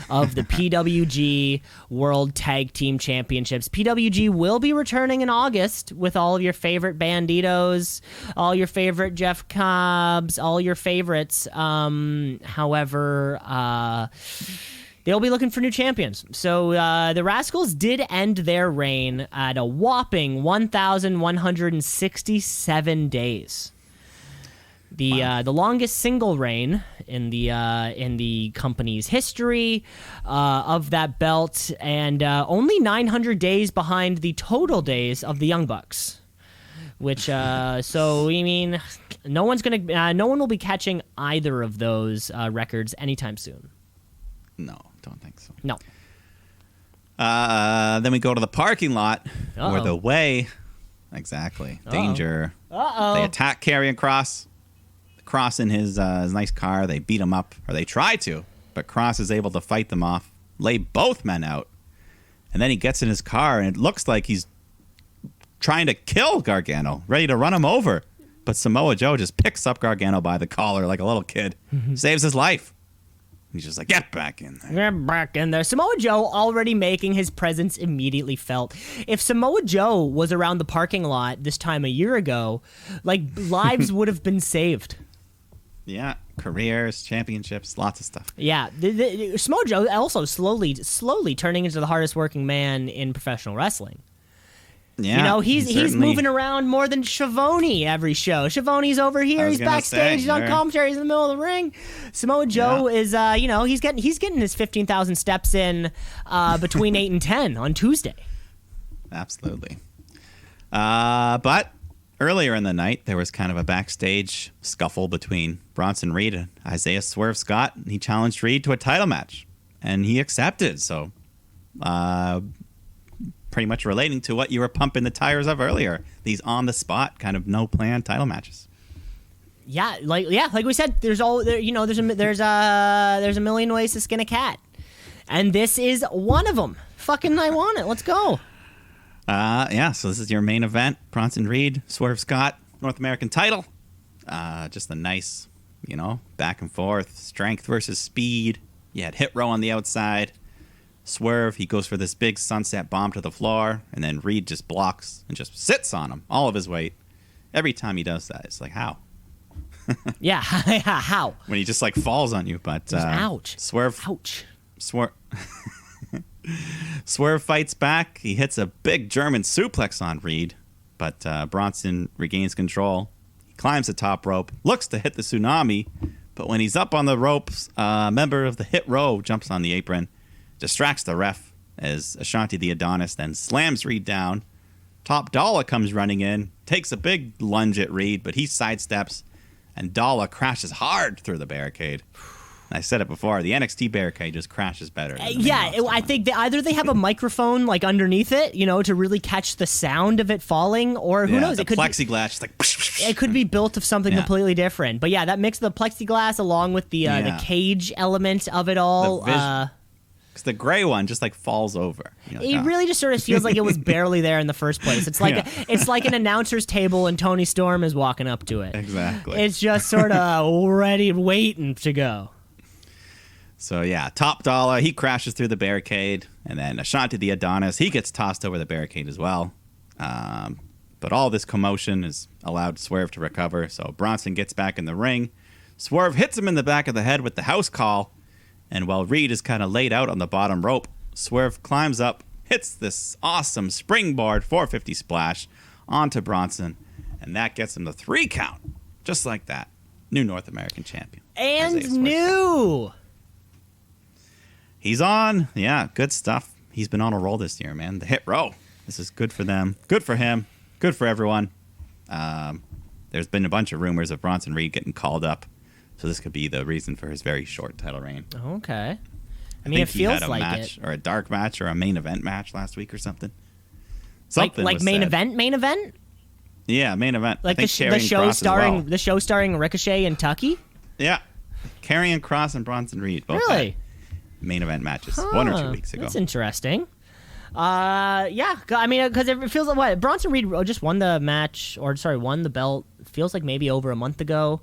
of the PWG World Tag Team Championships. PWG will be returning in August with all of your favorite Banditos, all your favorite Jeff Cobbs, all your favorites. However, they'll be looking for new champions. So the Rascals did end their reign at a whopping 1,167 days. The longest single reign in the company's history of that belt, and only 900 days behind the total days of the Young Bucks. Which so I mean, No one's gonna. No one will be catching either of those records anytime soon. No, don't think so. No. Then we go to the parking lot where Uh-oh. the way, exactly, danger. They attack Karrion Kross. Kross in his nice car. They beat him up, or they try to, but Kross is able to fight them off, lay both men out, and then he gets in his car, and it looks like he's trying to kill Gargano, ready to run him over. But Samoa Joe just picks up Gargano by the collar like a little kid, saves his life. He's just like, get back in there. Get back in there. Samoa Joe already making his presence immediately felt. If Samoa Joe was around the parking lot this time a year ago, like, lives would have been saved. Yeah, careers, championships, lots of stuff. Yeah, Samoa Joe also slowly turning into the hardest working man in professional wrestling. Yeah, You know, he's certainly- moving around more than Schiavone every show. Schiavone's over here, was he's gonna backstage, say, he's on sure. commentary, he's in the middle of the ring. Samoa Joe is, he's getting his 15,000 steps in between 8 and 10 on Tuesday. Absolutely. But earlier in the night, there was kind of a backstage scuffle between Bronson Reed and Isaiah Swerve Scott. He challenged Reed to a title match, and he accepted. So, pretty much relating to what you were pumping the tires of earlier. These on-the-spot kind of no-plan title matches. Yeah, like we said, there's a million ways to skin a cat, and this is one of them. Fucking, I want it. Let's go. So this is your main event. Bronson Reed, Swerve Scott, North American title. Just a nice, back and forth, strength versus speed. You had Hit Row on the outside. Swerve, he goes for this big sunset bomb to the floor, and then Reed just blocks and just sits on him, all of his weight. Every time he does that, it's like, how? Yeah, how? When he just like falls on you, but Ouch. Swerve Ouch. Swerve fights back. He hits a big German suplex on Reed, but Bronson regains control. He climbs the top rope, looks to hit the tsunami, but when he's up on the ropes, a member of the Hit Row jumps on the apron, distracts the ref as Ashanti the Adonis then slams Reed down. Top Dollar comes running in, takes a big lunge at Reed, but he sidesteps, and Dollar crashes hard through the barricade. I said it before, the NXT barricade just crashes better. than the main roster I one. think either they have a microphone like underneath it, to really catch the sound of it falling, or who knows? The It could plexiglass just like... it could be built of something Yeah. completely different. But yeah, that mix of the plexiglass along with the cage element of it all. Because the gray one just like falls over. You're like, It "Oh." really just sort of feels like it was barely there in the first place. It's like Yeah. it's like an announcer's table and Tony Storm is walking up to it. Exactly. It's just sort of ready, waiting to go. So yeah, Top Dollar, he crashes through the barricade, and then Ashanti the Adonis, he gets tossed over the barricade as well. But all this commotion has allowed Swerve to recover, so Bronson gets back in the ring. Swerve hits him in the back of the head with the house call, and while Reed is kind of laid out on the bottom rope, Swerve climbs up, hits this awesome springboard 450 splash onto Bronson, and that gets him the 3 count. Just like that. New North American champion. And Isaiah Swerve Scott. new. He's on. Yeah, good stuff. He's been on a roll this year, man. The Hit Row. This is good for them. Good for him. Good for everyone. There's been a bunch of rumors of Bronson Reed getting called up, so this could be the reason for his very short title reign. Okay. I think mean, it he feels had a like match it. or a dark match or a main event match last week or something. Like Something was main said. event? Yeah, main event. I Like the, think the Karrion show Kross as starring well. the show starring Ricochet and Tucky? Yeah, Karrion Kross and Bronson Reed both Really? had main event matches 1 or 2 weeks ago. That's interesting. Yeah, I mean, because it feels like what Bronson Reed just won the match, won the belt. Feels like maybe over a month ago,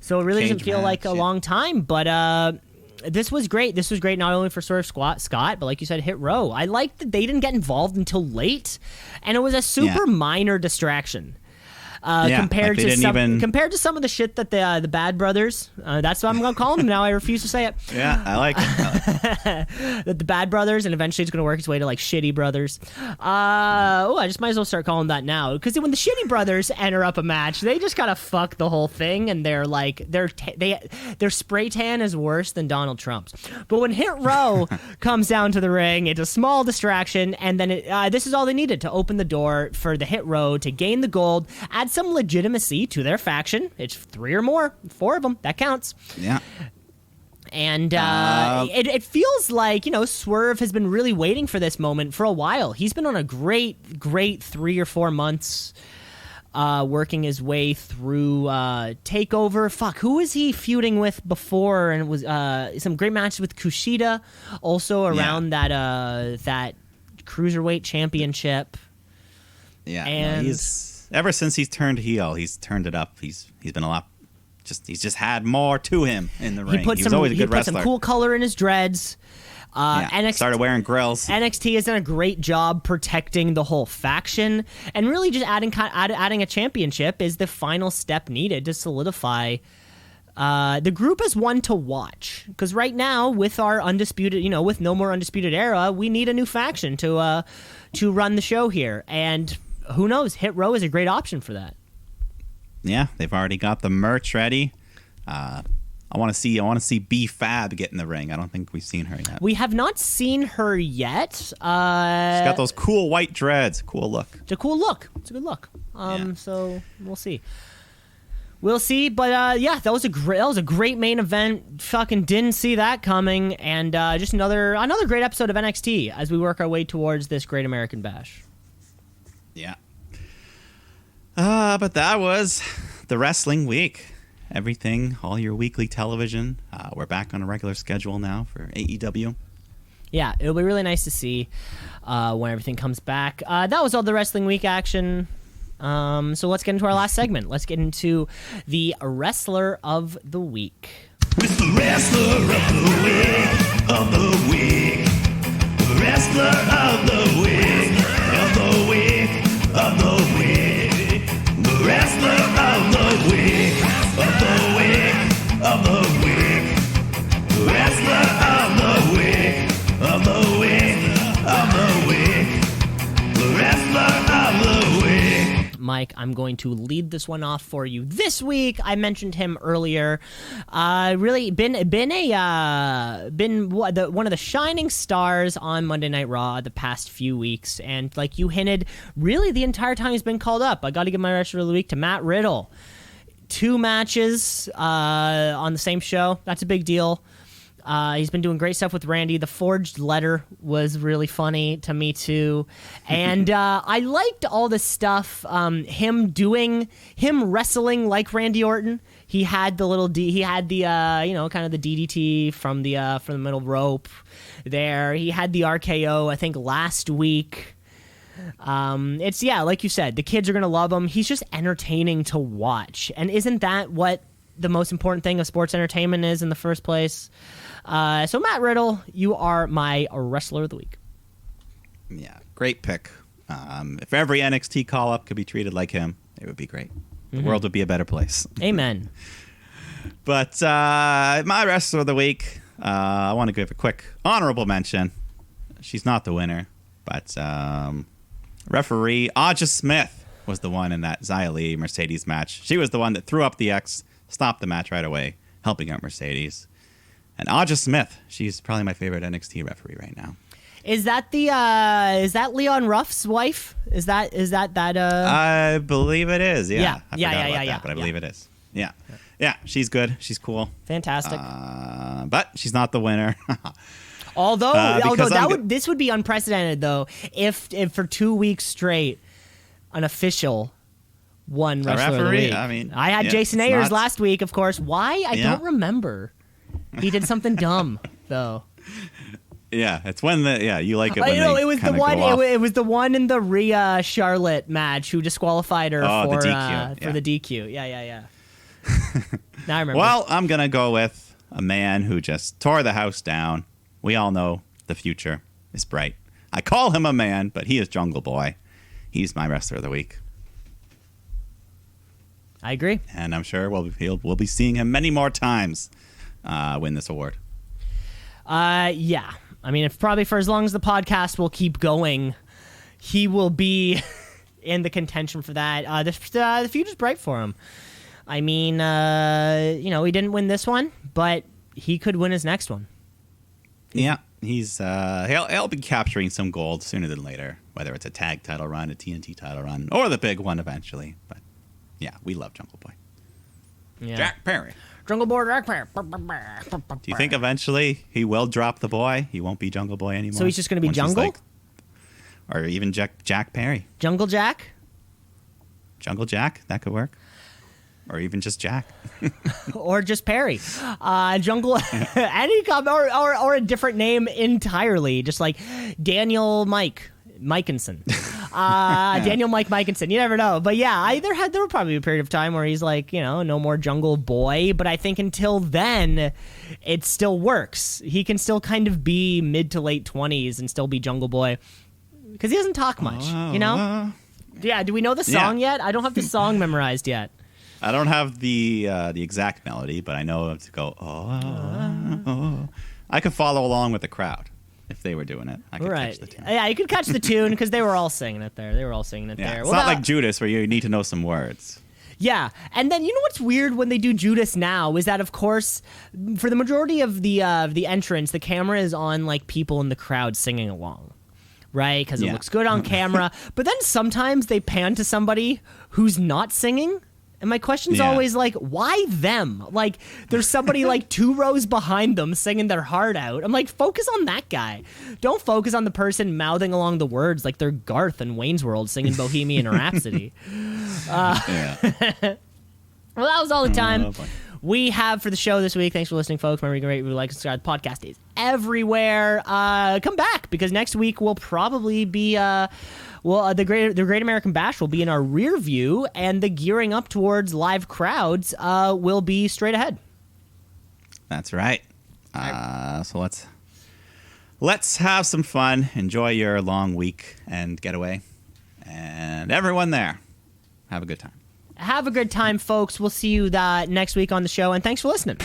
so it really doesn't Cage feel like match, a yeah. long time. But this was great. This was great not only for Swerve Scott, but like you said, Hit Row. I liked that they didn't get involved until late, and it was a super minor distraction. Yeah, compared like they to didn't even- compared to some of the shit that the Bad Brothers, that's what I'm gonna call them now. I refuse to say it. Yeah, I like it. The Bad Brothers, and eventually it's going to work its way to like Shitty Brothers. I just might as well start calling that now, because when the Shitty Brothers enter up a match, they just kind of fuck the whole thing, and they're like their spray tan is worse than Donald Trump's. But when Hit Row comes down to the ring, it's a small distraction, and then this is all they needed to open the door for the Hit Row to gain the gold, add some legitimacy to their faction. It's 3 or more, 4 of them. That counts. Yeah. And it feels like, Swerve has been really waiting for this moment for a while. He's been on a great 3 or 4 months working his way through TakeOver. Fuck, who was he feuding with before? And it was some great matches with Kushida, also around that Cruiserweight Championship. Yeah. And he's ever since he's turned heel, he's turned it up. He's been a lot. He's just had more to him in the ring. He was always a good wrestler. He put some cool color in his dreads. Started wearing grills. NXT has done a great job protecting the whole faction, and really just adding a championship is the final step needed to solidify the group as one to watch. Because right now, with our undisputed, with No More Undisputed Era, we need a new faction to run the show here, and who knows? Hit Row is a great option for that. Yeah, they've already got the merch ready. I want to see B Fab get in the ring. I don't think we've seen her yet. We have not seen her yet. She's got those cool white dreads. Cool look. It's a cool look. It's a good look. So we'll see. We'll see, but that was a great main event. Fucking didn't see that coming, and just another great episode of NXT as we work our way towards this Great American Bash. Yeah. But that was the wrestling week. Everything, all your weekly television. We're back on a regular schedule now for AEW. Yeah, it'll be really nice to see when everything comes back. That was all the wrestling week action. So let's get into our last segment. Let's get into the Wrestler of the Week. It's the Wrestler of the Week. Wrestler of the Week. Of the Week. Of the Week. The Wrestler of the Week. Of the Week. Of the Week. The Wrestler of the Week. Of the Week. Of the Week. The Wrestler of the Week. Mike, I'm going to lead this one off for you this week. I mentioned him earlier. Really been one of the shining stars on Monday Night Raw the past few weeks, and like you hinted, really the entire time he's been called up. I got to give my Wrestler of the Week to Matt Riddle. 2 matches on the same show. That's a big deal. He's been doing great stuff with Randy. The Forged Letter was really funny to me too, and I liked all the stuff. Him wrestling like Randy Orton. He had the little he had the kind of the DDT from the middle rope there. He had the RKO I think last week. It's like you said, the kids are gonna love him. He's just entertaining to watch, and isn't that what the most important thing of sports entertainment is in the first place? So Matt Riddle, you are my Wrestler of the Week. Yeah, great pick. If every NXT call-up could be treated like him, it would be great. The world would be a better place. Amen. But my Wrestler of the Week, I want to give a quick honorable mention. She's not the winner, but referee Aja Smith was the one in that Xia Li Mercedes match. She was the one that threw up the X, stopped the match right away, helping out Mercedes. And Aja Smith, she's probably my favorite NXT referee right now. Is that Leon Ruff's wife? Is that I believe it is. Yeah. Yeah. But I believe it is. Yeah. Yeah, she's good. She's cool. Fantastic. But she's not the winner. Although this would be unprecedented though if for 2 weeks straight an official won Wrestler of the Week. I mean, I had Jason Ayers last week, of course. Why? I don't remember. He did something dumb though. Yeah, it's when you like it when it was the one. It was the one in the Rhea Charlotte match who disqualified her for the DQ. The DQ. Yeah. Now I remember. Well, I'm gonna go with a man who just tore the house down. We all know the future is bright. I call him a man, but he is Jungle Boy. He's my Wrestler of the Week. I agree, and I'm sure we'll be seeing him many more times win this award. Yeah. I mean, if probably for as long as the podcast will keep going, he will be in the contention for that. The future's bright for him. I mean, he didn't win this one, but he could win his next one. Yeah, he's he'll be capturing some gold sooner than later, whether it's a tag title run, a TNT title run, or the big one eventually. But Yeah, we love Jungle Boy. Yeah. Jack Perry. Jungle Boy Jack Perry. Do you think eventually he will drop the boy? He won't be Jungle Boy anymore. So he's just gonna be Once he's Jungle? or even Jack Perry. Jungle Jack? Jungle Jack, that could work. Or even just Jack. Or just Perry. Jungle or a different name entirely. Just like Daniel Mikenson. Daniel Mikenson. You never know. But yeah, there will probably be a period of time where he's like, no more Jungle Boy. But I think until then, it still works. He can still kind of be mid to late 20s and still be Jungle Boy. Because he doesn't talk much, Yeah, do we know the song yet? I don't have the song memorized yet. I don't have the exact melody, but I know to go, oh. I could follow along with the crowd if they were doing it. I could catch the tune. Yeah, you could catch the tune because they were all singing it there. They were all singing it there. It's not like Judas where you need to know some words. Yeah, and then you know what's weird when they do Judas now is that, of course, for the majority of the entrance, the camera is on like people in the crowd singing along. Right? Because it looks good on camera. But then sometimes they pan to somebody who's not singing. And my question's always like, why them? Like, there's somebody like 2 rows behind them singing their heart out. I'm like, focus on that guy. Don't focus on the person mouthing along the words like they're Garth in Wayne's World singing Bohemian Rhapsody. Well, that was all the time we have for the show this week. Thanks for listening, folks. Remember, you can rate, like, subscribe. The podcast is everywhere. Come back, because next week will probably be the Great American Bash will be in our rear view, and the gearing up towards live crowds will be straight ahead. That's right. So let's have some fun. Enjoy your long week and getaway, and everyone there, have a good time. Have a good time, folks. We'll see you next week on the show, and thanks for listening.